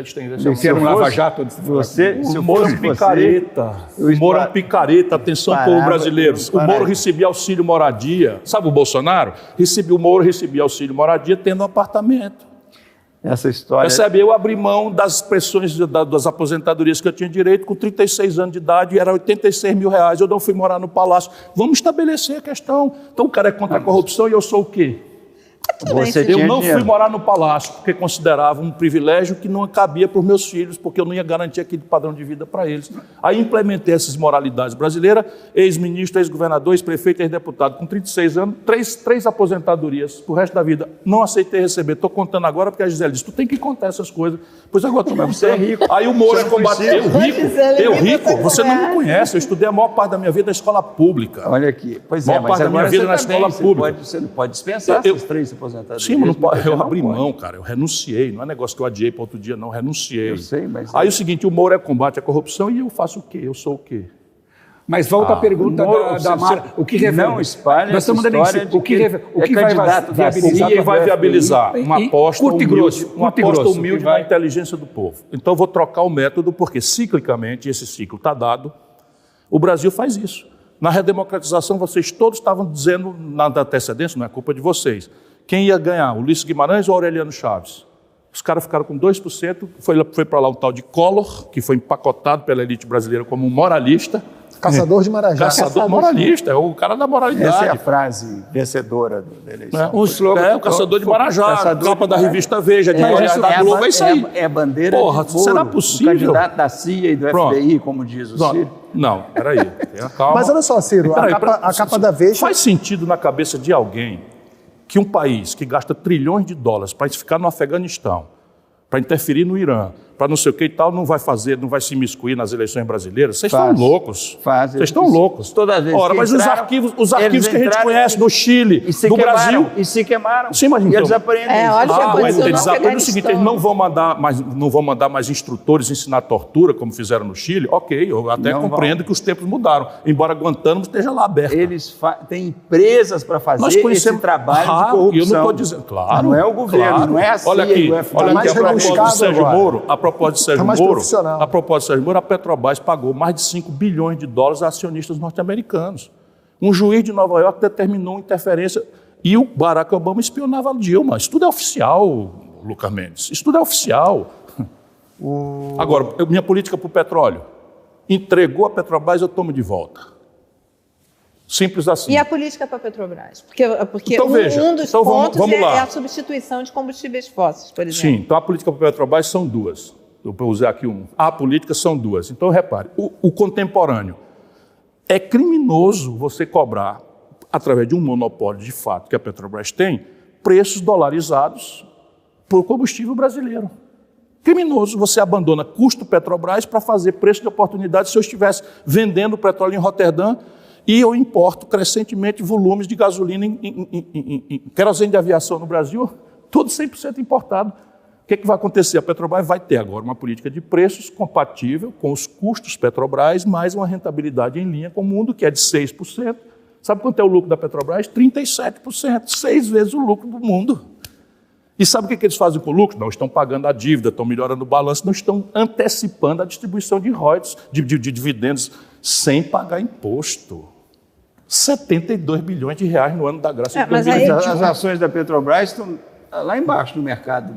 estendesse a mão. Se era um lava-jato. O Moro é um picareta. O Moro é um picareta, atenção, povo brasileiro. O Moro recebia auxílio moradia. Sabe o Bolsonaro? O Moro recebia auxílio moradia tendo um apartamento. Essa história... Percebe? Eu abri mão das pressões das aposentadorias que eu tinha direito com 36 anos de idade e era R$86 mil. Eu não fui morar no Palácio. Vamos estabelecer a questão. Então o cara é contra a corrupção e eu sou o quê? Eu não fui morar no Palácio porque considerava um privilégio que não cabia para os meus filhos, porque eu não ia garantir aquele padrão de vida para eles. Aí implementei essas moralidades brasileiras, ex-ministro, ex-governador, ex-prefeito, ex-deputado, com 36 anos, três aposentadorias pro resto da vida. Não aceitei receber. Estou contando agora porque a Gisele disse, tu tem que contar essas coisas. Pois agora tu vai ser rico. Aí o Moro combateu. Eu rico? Você não me conhece. Eu estudei a maior parte da minha vida na escola pública. Olha aqui. Pois é, a maior parte da minha vida na escola pública. Você não pode dispensar essas 3 aposentadorias. Sim, mas eu abri mão, cara, eu renunciei, não é negócio que eu adiei para outro dia, não, renunciei. Eu sei, mas... Aí o seguinte, o Moro é combate à corrupção e eu faço o quê? Eu sou o quê? Mas volta a pergunta da Mara, o que revela? Não espalha nós estamos dando o que vai viabilizar? O que vai viabilizar? Uma aposta humilde na inteligência do povo. Então eu vou trocar o método, porque ciclicamente, esse ciclo está dado, o Brasil faz isso. Na redemocratização, vocês todos estavam dizendo, na antecedência, não é culpa de vocês, quem ia ganhar, Ulisses Guimarães ou Aureliano Chaves? Os caras ficaram com 2%, foi para lá um tal de Collor, que foi empacotado pela elite brasileira como um moralista, Caçador de Marajá. Caçador moralista, é o cara da moralidade. Essa é a frase vencedora da eleição. O caçador de Marajá, capa da revista Veja, de Marajá da Globo, é isso aí. É a bandeira Porra, de Moro, será possível? o candidato da CIA e do FBI, como diz o Ciro. Não, peraí, tenha calma. Mas olha só, Ciro, a capa da Veja... Faz sentido na cabeça de alguém que um país que gasta trilhões de dólares para ficar no Afeganistão, para interferir no Irã, para não sei o que e tal, não vai se imiscuir nas eleições brasileiras? Vocês estão loucos. Vocês estão loucos. Todas as vezes Ora, mas entraram, os arquivos que a gente conhece no Chile, do Brasil... E se queimaram. Sim, mas então, eles aprendem. Mas eles aprendem o seguinte, eles não vão mandar mais instrutores ensinar tortura, como fizeram no Chile. Ok, eu até compreendo que os tempos mudaram, embora Guantánamo esteja lá aberto. Eles têm empresas para fazer esse trabalho de corrupção. Eu não estou dizendo... Claro. Não é o governo, não é a CIA. Olha aqui, a propósito de Sérgio Moro, a propósito de Sérgio Moro, a Petrobras pagou mais de 5 bilhões de dólares a acionistas norte-americanos. Um juiz de Nova York determinou interferência e o Barack Obama espionava a Dilma. Isso tudo é oficial, Lucas Mendes. Isso tudo é oficial. Agora, minha política para o petróleo. Entregou a Petrobras, eu tomo de volta. Simples assim. E a política para a Petrobras? Porque então, veja, um dos pontos vamos lá. É a substituição de combustíveis fósseis, por exemplo. Sim, então a política para a Petrobras são duas. Eu vou usar aqui a política são duas. Então, repare, o contemporâneo. É criminoso você cobrar, através de um monopólio de fato que a Petrobras tem, preços dolarizados por combustível brasileiro. Criminoso, você abandona custo Petrobras para fazer preço de oportunidade se eu estivesse vendendo petróleo em Roterdã e eu importo crescentemente volumes de gasolina em querosene de aviação no Brasil, tudo 100% importado. O que vai acontecer? A Petrobras vai ter agora uma política de preços compatível com os custos Petrobras, mais uma rentabilidade em linha com o mundo, que é de 6%. Sabe quanto é o lucro da Petrobras? 37%, 6 vezes o lucro do mundo. E sabe o que eles fazem com o lucro? Não estão pagando a dívida, estão melhorando o balanço, não estão antecipando a distribuição de royalties, de dividendos, sem pagar imposto. 72 bilhões de reais no ano da graça de 2020. As ações da Petrobras estão lá embaixo no mercado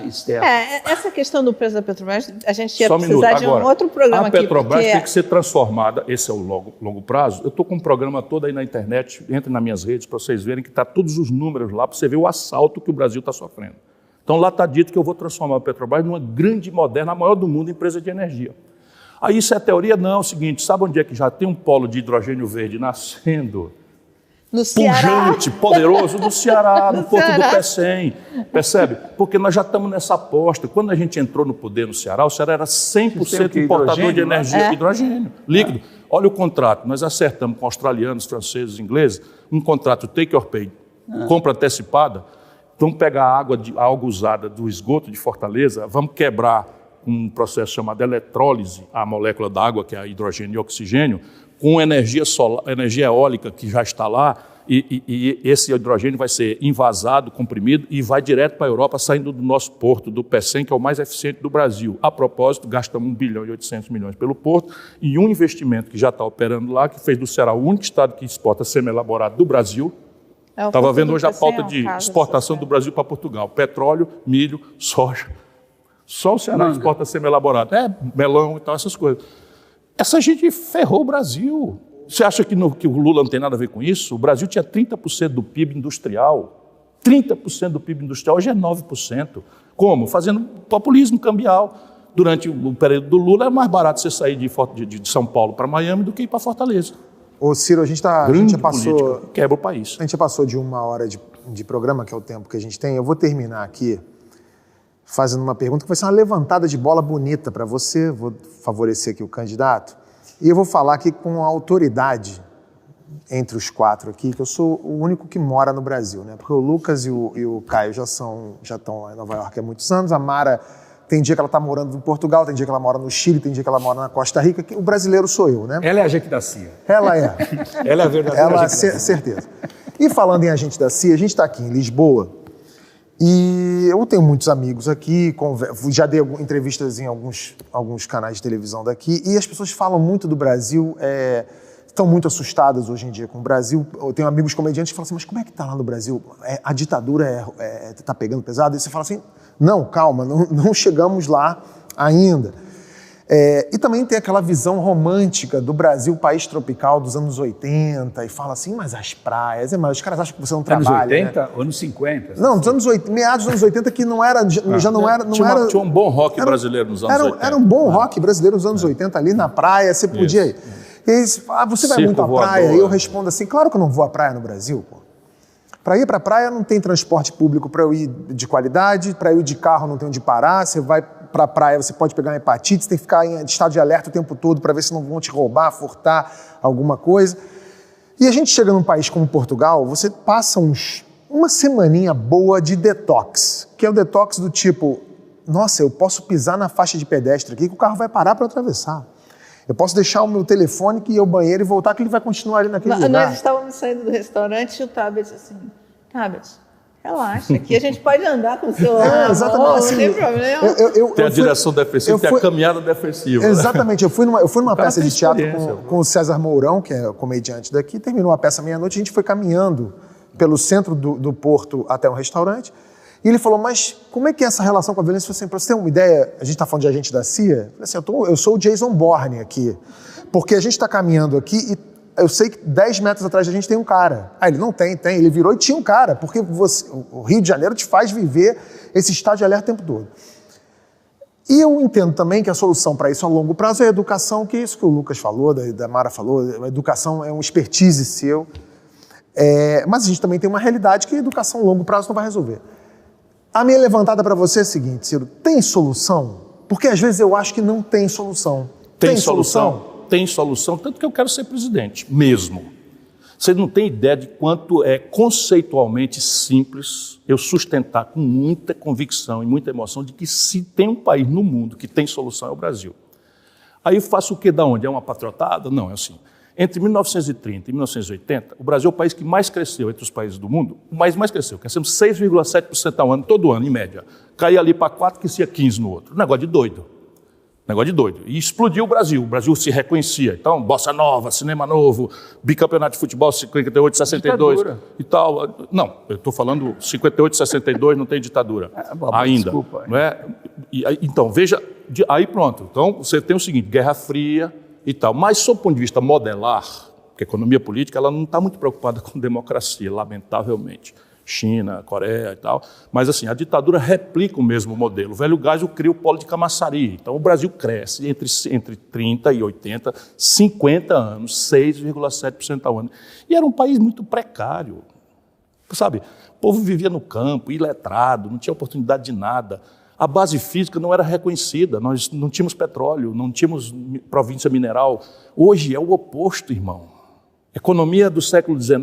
externo. Essa questão do preço da Petrobras, a gente ia precisar de um outro programa aqui. A Petrobras tem que ser transformada, esse é o longo prazo. Eu estou com um programa todo aí na internet, entre nas minhas redes para vocês verem que está todos os números lá, para você ver o assalto que o Brasil está sofrendo. Então lá está dito que eu vou transformar a Petrobras numa grande, moderna, a maior do mundo, empresa de energia. Aí isso é teoria? Não, é o seguinte, sabe onde é que já tem um polo de hidrogênio verde nascendo? No Ceará. Pujante, poderoso, do Ceará, no Porto do Pecém. Percebe? Porque nós já estamos nessa aposta. Quando a gente entrou no poder no Ceará, o Ceará era 100% importador de energia, hidrogênio líquido. Olha o contrato, nós acertamos com australianos, franceses, ingleses, um contrato take or pay, compra antecipada. Vamos pegar a água usada do esgoto de Fortaleza, vamos quebrar um processo chamado eletrólise, a molécula da água, que é hidrogênio e oxigênio, com energia eólica que já está lá, e esse hidrogênio vai ser envasado, comprimido, e vai direto para a Europa, saindo do nosso porto, do Pecém, que é o mais eficiente do Brasil. A propósito, gastamos 1 bilhão e 800 milhões pelo porto, e um investimento que já está operando lá, que fez do Ceará o único estado que exporta semi-elaborado do Brasil. Estava vendo hoje a pauta de exportação do Brasil para Portugal. Petróleo, milho, soja. Só o Ceará exporta semi-elaborado. Melão e tal, essas coisas. Essa gente ferrou o Brasil. Você acha que o Lula não tem nada a ver com isso? O Brasil tinha 30% do PIB industrial. 30% do PIB industrial, hoje é 9%. Como? Fazendo populismo cambial. Durante o período do Lula, era mais barato você sair de São Paulo para Miami do que ir para Fortaleza. Ô Ciro, a gente já passou... Quebra o país. A gente já passou de 1 hora de programa, que é o tempo que a gente tem. Eu vou terminar aqui fazendo uma pergunta que vai ser uma levantada de bola bonita para você, vou favorecer aqui o candidato, e eu vou falar aqui com a autoridade entre os 4 aqui, que eu sou o único que mora no Brasil, né? Porque o Lucas e o Caio já estão lá em Nova York há muitos anos, a Mara tem dia que ela está morando em Portugal, tem dia que ela mora no Chile, tem dia que ela mora na Costa Rica, o brasileiro sou eu, né? Ela é agente da CIA. Ela é. Ela é a verdadeira agente da CIA. Certeza. E falando em agente da CIA, a gente está aqui em Lisboa, e eu tenho muitos amigos aqui, já dei entrevistas em alguns canais de televisão daqui, e as pessoas falam muito do Brasil, estão muito assustadas hoje em dia com o Brasil. Eu tenho amigos comediantes que falam assim, mas como é que está lá no Brasil? A ditadura está pegando pesado? E você fala assim, não, calma, não chegamos lá ainda. E também tem aquela visão romântica do Brasil, país tropical dos anos 80, e fala assim, mas as praias, mas os caras acham que você não trabalha. Anos 80 né? ou anos 50? Não, dos anos 80, meados dos anos 80, que não era, já não era... Tinha um bom rock brasileiro nos anos 80. Era um bom rock brasileiro nos anos 80, ali na praia, você podia ir. E aí, você vai muito à praia? E eu respondo assim, claro que eu não vou à praia no Brasil, pô. Para ir para a praia não tem transporte público para eu ir de qualidade, para eu ir de carro não tem onde parar, você vai para a praia, você pode pegar uma hepatite, você tem que ficar em estado de alerta o tempo todo para ver se não vão te roubar, furtar alguma coisa. E a gente chega num país como Portugal, você passa uma semaninha boa de detox, que é o detox do tipo, nossa, eu posso pisar na faixa de pedestre aqui que o carro vai parar para eu atravessar. Eu posso deixar o meu telefone, que ir ao banheiro e voltar, que ele vai continuar ali naquele lugar. Nós estávamos saindo do restaurante e o Tabet assim, Tabet, relaxa, aqui a gente pode andar com o celular, exatamente, assim, não tem problema. Tem a direção defensiva, tem a caminhada defensiva. Exatamente, eu fui numa peça de teatro experiência, com o César Mourão, que é comediante daqui, terminou a peça meia-noite, a gente foi caminhando pelo centro do Porto até um restaurante, e ele falou, mas como é que é essa relação com a violência? Para você ter uma ideia, a gente está falando de agente da CIA, eu falei assim, eu sou o Jason Bourne aqui, porque a gente está caminhando aqui e eu sei que 10 metros atrás da gente tem um cara. Ele não tem, ele virou e tinha um cara, porque o Rio de Janeiro te faz viver esse estado de alerta o tempo todo. E eu entendo também que a solução para isso a longo prazo é a educação, que é isso que o Lucas falou, da Mara falou, a educação é um expertise seu, mas a gente também tem uma realidade que a educação a longo prazo não vai resolver. A minha levantada para você é a seguinte, Ciro, tem solução? Porque às vezes eu acho que não tem solução. Tem solução? Tem solução, tanto que eu quero ser presidente, mesmo. Você não tem ideia de quanto é conceitualmente simples eu sustentar com muita convicção e muita emoção de que se tem um país no mundo que tem solução é o Brasil. Aí eu faço o quê da onde? É uma patriotada? Não, é assim. Entre 1930 e 1980, o Brasil é o país que mais cresceu entre os países do mundo, o país mais cresceu. Crescemos 6,7% ao ano, todo ano, em média. Caía ali para 4, que ia 15 no outro. Negócio de doido. E explodiu o Brasil se reconhecia. Então, bossa nova, cinema novo, bicampeonato de futebol 58, 62 ditadura. E tal. Não, eu estou falando 58, 62, não tem ditadura ainda. Desculpa. Não é? Então, veja, aí pronto. Então, você tem o seguinte, Guerra Fria e tal. Mas, sob o ponto de vista modelar, porque a economia política ela não está muito preocupada com democracia, lamentavelmente. China, Coreia e tal, mas assim, a ditadura replica o mesmo modelo. O velho Geisel cria o polo de Camaçari, então o Brasil cresce entre 30 e 80, 50 anos, 6,7% ao ano. E era um país muito precário, sabe? O povo vivia no campo, iletrado, não tinha oportunidade de nada. A base física não era reconhecida, nós não tínhamos petróleo, não tínhamos província mineral. Hoje é o oposto, irmão. Economia do século XIX,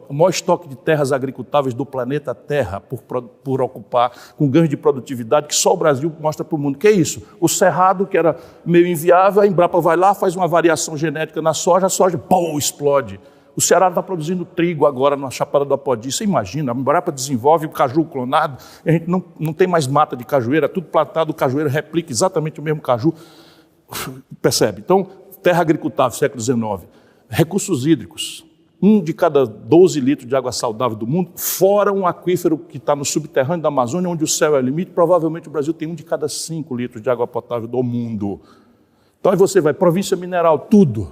o maior estoque de terras agricultáveis do planeta Terra por ocupar, com ganhos de produtividade que só o Brasil mostra para o mundo. Que é isso? O cerrado, que era meio inviável, a Embrapa vai lá, faz uma variação genética na soja, a soja, pum, explode. O Ceará está produzindo trigo agora na Chapada do Apodi. Você imagina, a Embrapa desenvolve o caju clonado, e a gente não tem mais mata de cajueira, tudo plantado, o cajueiro replica exatamente o mesmo caju. Percebe? Então, terra agricultável, século XIX. Recursos hídricos, 1 de cada 12 litros de água saudável do mundo, fora um aquífero que está no subterrâneo da Amazônia, onde o céu é o limite, provavelmente o Brasil tem 1 de cada 5 litros de água potável do mundo. Então aí você vai, província mineral, tudo,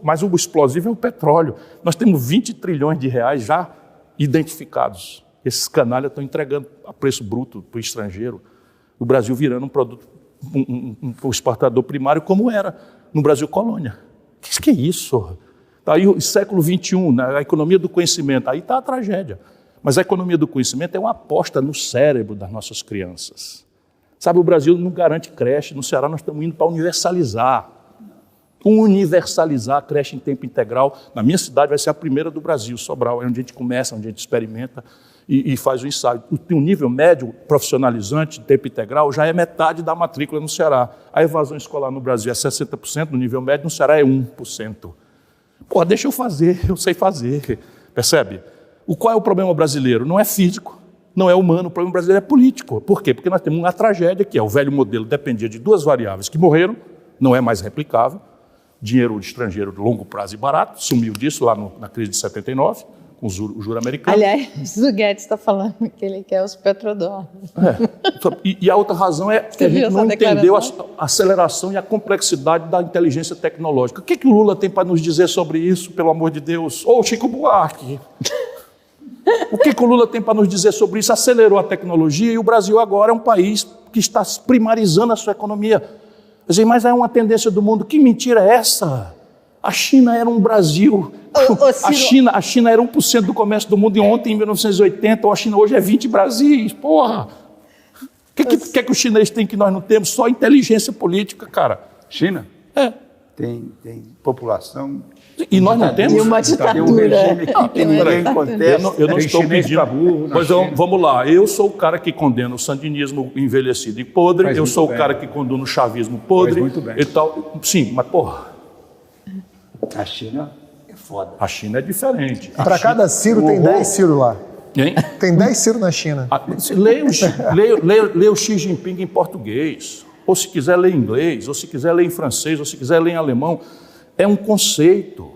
mas o explosivo é o petróleo. Nós temos 20 trilhões de reais já identificados. Esses canalhas estão entregando a preço bruto para o estrangeiro. O Brasil virando um produto, um exportador primário como era no Brasil colônia. O que é isso? Aí o século XXI, a economia do conhecimento, aí está a tragédia. Mas a economia do conhecimento é uma aposta no cérebro das nossas crianças. Sabe, o Brasil não garante creche, no Ceará nós estamos indo para universalizar. Universalizar a creche em tempo integral. Na minha cidade vai ser a primeira do Brasil, Sobral, é onde a gente começa, onde a gente experimenta e faz o ensaio. O nível médio profissionalizante de tempo integral já é metade da matrícula no Ceará. A evasão escolar no Brasil é 60%, no nível médio no Ceará é 1%. Pô, deixa eu fazer, eu sei fazer, percebe? Qual é o problema brasileiro? Não é físico, não é humano, o problema brasileiro é político. Por quê? Porque nós temos uma tragédia que é o velho modelo dependia de 2 variáveis que morreram, não é mais replicável, dinheiro estrangeiro de longo prazo e barato, sumiu disso lá na crise de 79, com o juro americano. Aliás, o Guedes está falando que ele quer os petrodólares. E a outra razão é que a gente não entendeu a aceleração e a complexidade da inteligência tecnológica. O que o Lula tem para nos dizer sobre isso, pelo amor de Deus? Ô, Chico Buarque! O que o Lula tem para nos dizer sobre isso? Acelerou a tecnologia e o Brasil agora é um país que está primarizando a sua economia. Mas é uma tendência do mundo. Que mentira é essa? A China era um Brasil. A China era 1% do comércio do mundo ontem, em 1980. A China hoje é 20 Brasis. Porra! O que o chinês tem que nós não temos? Só inteligência política, cara. China? É. Tem população. E nós não temos? E uma ditadura. Tem um regime que ninguém contesta. Eu não estou pedindo. Pois China. vamos lá. Eu sou o cara que condena o sandinismo envelhecido e podre. Eu sou o cara que condena o chavismo podre. Faz muito bem. E tal. Sim, mas porra. A China é foda. A China é diferente. Para cada Ciro tem 10 Ciro lá. Hein? Tem 10 Ciro na China. Leia o Xi Jinping em português. Ou se quiser ler em inglês, ou se quiser ler em francês, ou se quiser ler em alemão. É um conceito.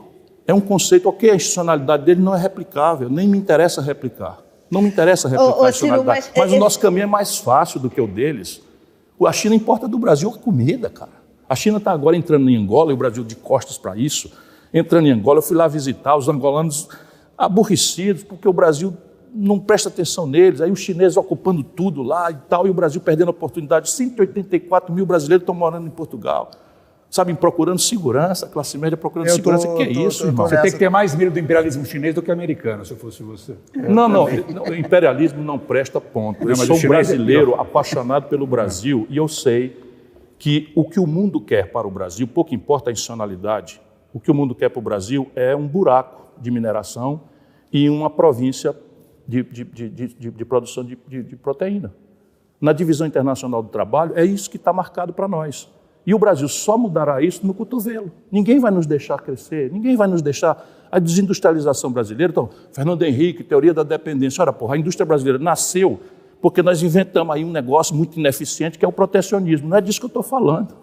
É um conceito. Ok, a institucionalidade dele não é replicável. Nem me interessa replicar. Não me interessa replicar a institucionalidade. Ciro, mas o nosso caminho é mais fácil do que o deles. A China importa do Brasil a comida, cara. A China está agora entrando em Angola, e o Brasil de costas para isso. Entrando em Angola, eu fui lá visitar os angolanos aborrecidos, porque o Brasil não presta atenção neles. Aí os chineses ocupando tudo lá e tal, e o Brasil perdendo a oportunidade. 184 mil brasileiros estão morando em Portugal. Sabem, procurando segurança, a classe média procurando segurança. Que é isso, irmão? Você tem que ter mais medo do imperialismo chinês do que americano, se eu fosse você. Não, o imperialismo não presta ponto. Eu sou um brasileiro apaixonado pelo Brasil e eu sei que o que o mundo quer para o Brasil, pouco importa a institucionalidade, o que o mundo quer para o Brasil é um buraco de mineração e uma província de produção de proteína. Na divisão internacional do trabalho, é isso que está marcado para nós. E o Brasil só mudará isso no cotovelo. Ninguém vai nos deixar crescer, ninguém vai nos deixar a desindustrialização brasileira. Então, Fernando Henrique, teoria da dependência. Ora, porra, a indústria brasileira nasceu porque nós inventamos aí um negócio muito ineficiente que é o protecionismo. Não é disso que eu estou falando.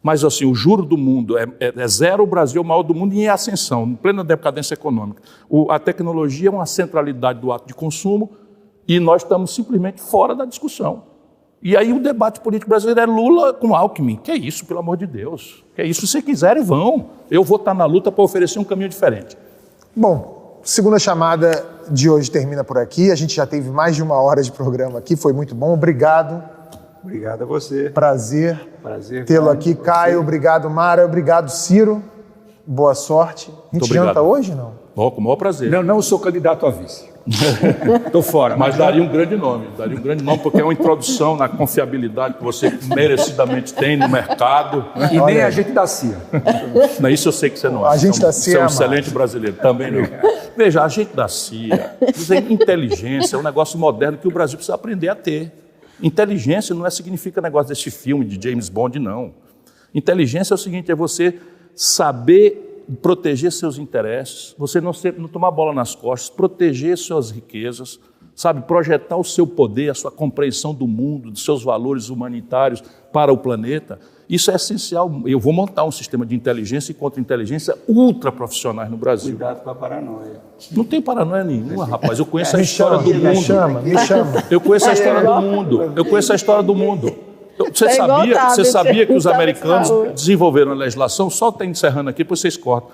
Mas, assim, o juro do mundo é zero, o Brasil é o maior do mundo e em ascensão, em plena decadência econômica. A tecnologia é uma centralidade do ato de consumo e nós estamos simplesmente fora da discussão. E aí o debate político brasileiro é Lula com Alckmin. Que é isso, pelo amor de Deus? Que é isso? Se quiserem, vão. Eu vou estar na luta para oferecer um caminho diferente. Bom, segunda chamada de hoje termina por aqui. A gente já teve mais de 1 hora de programa aqui, foi muito bom. Obrigado. Obrigado a você. Prazer tê-lo aqui. Caio, obrigado, Mara. Obrigado, Ciro. Boa sorte. A gente janta hoje, não? Bom, com o maior prazer. Não sou candidato a vice. Estou fora. Mas daria um grande nome, porque é uma introdução na confiabilidade que você merecidamente tem no mercado. Né? E nem a gente da CIA. Não, isso eu sei que você não é. A gente da CIA você é um excelente brasileiro, também não. Veja, a gente da CIA, inteligência é um negócio moderno que o Brasil precisa aprender a ter. Inteligência não significa negócio desse filme de James Bond, não. Inteligência é o seguinte, é você saber proteger seus interesses, você não tomar bola nas costas, proteger suas riquezas, sabe, projetar o seu poder, a sua compreensão do mundo, dos seus valores humanitários para o planeta. Isso é essencial. Eu vou montar um sistema de inteligência e contra-inteligência ultra profissionais no Brasil. Cuidado com a paranoia. Não tem paranoia nenhuma, rapaz. Eu conheço a história do mundo. Me chama. Eu conheço a história do mundo. Eu conheço a história do mundo. Você sabia que os americanos desenvolveram a legislação? Só está encerrando aqui, depois vocês cortam.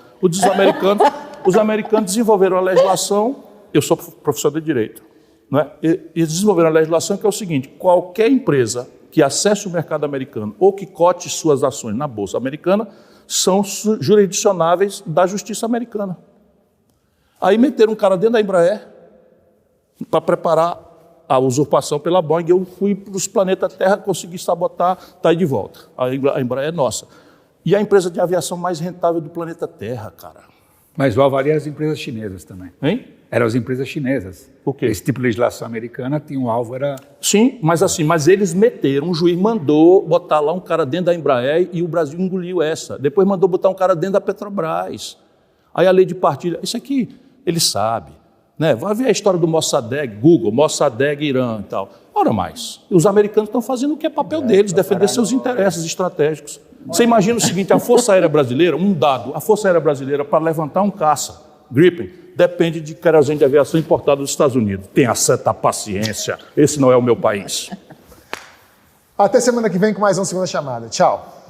Os americanos desenvolveram a legislação. Eu sou professor de direito, não é? Eles desenvolveram a legislação que é o seguinte: qualquer empresa que acesse o mercado americano ou que cote suas ações na bolsa americana são jurisdicionáveis da justiça americana. Aí meteram um cara dentro da Embraer para preparar a usurpação pela Boeing. Eu fui para os planetas Terra, consegui sabotar, está aí de volta. A Embraer é nossa. E a empresa de aviação mais rentável do planeta Terra, cara. Mas o avalia as empresas chinesas também. Hein? Eram as empresas chinesas. Por quê? Esse tipo de legislação americana tinha um alvo, era... Sim, mas eles meteram, um juiz mandou botar lá um cara dentro da Embraer e o Brasil engoliu essa. Depois mandou botar um cara dentro da Petrobras. Aí a lei de partilha, isso aqui, ele sabe. Né? Vai ver a história do Mossadegh, Google, Mossadegh, Irã e tal. Ora mais, os americanos estão fazendo o que é papel deles, defender seus interesses estratégicos. Você imagina o seguinte, a Força Aérea Brasileira, um dado, a Força Aérea Brasileira para levantar um caça, Gripen depende de querosene de aviação importado dos Estados Unidos. Tenha certa paciência, esse não é o meu país. Até semana que vem com mais uma segunda chamada. Tchau.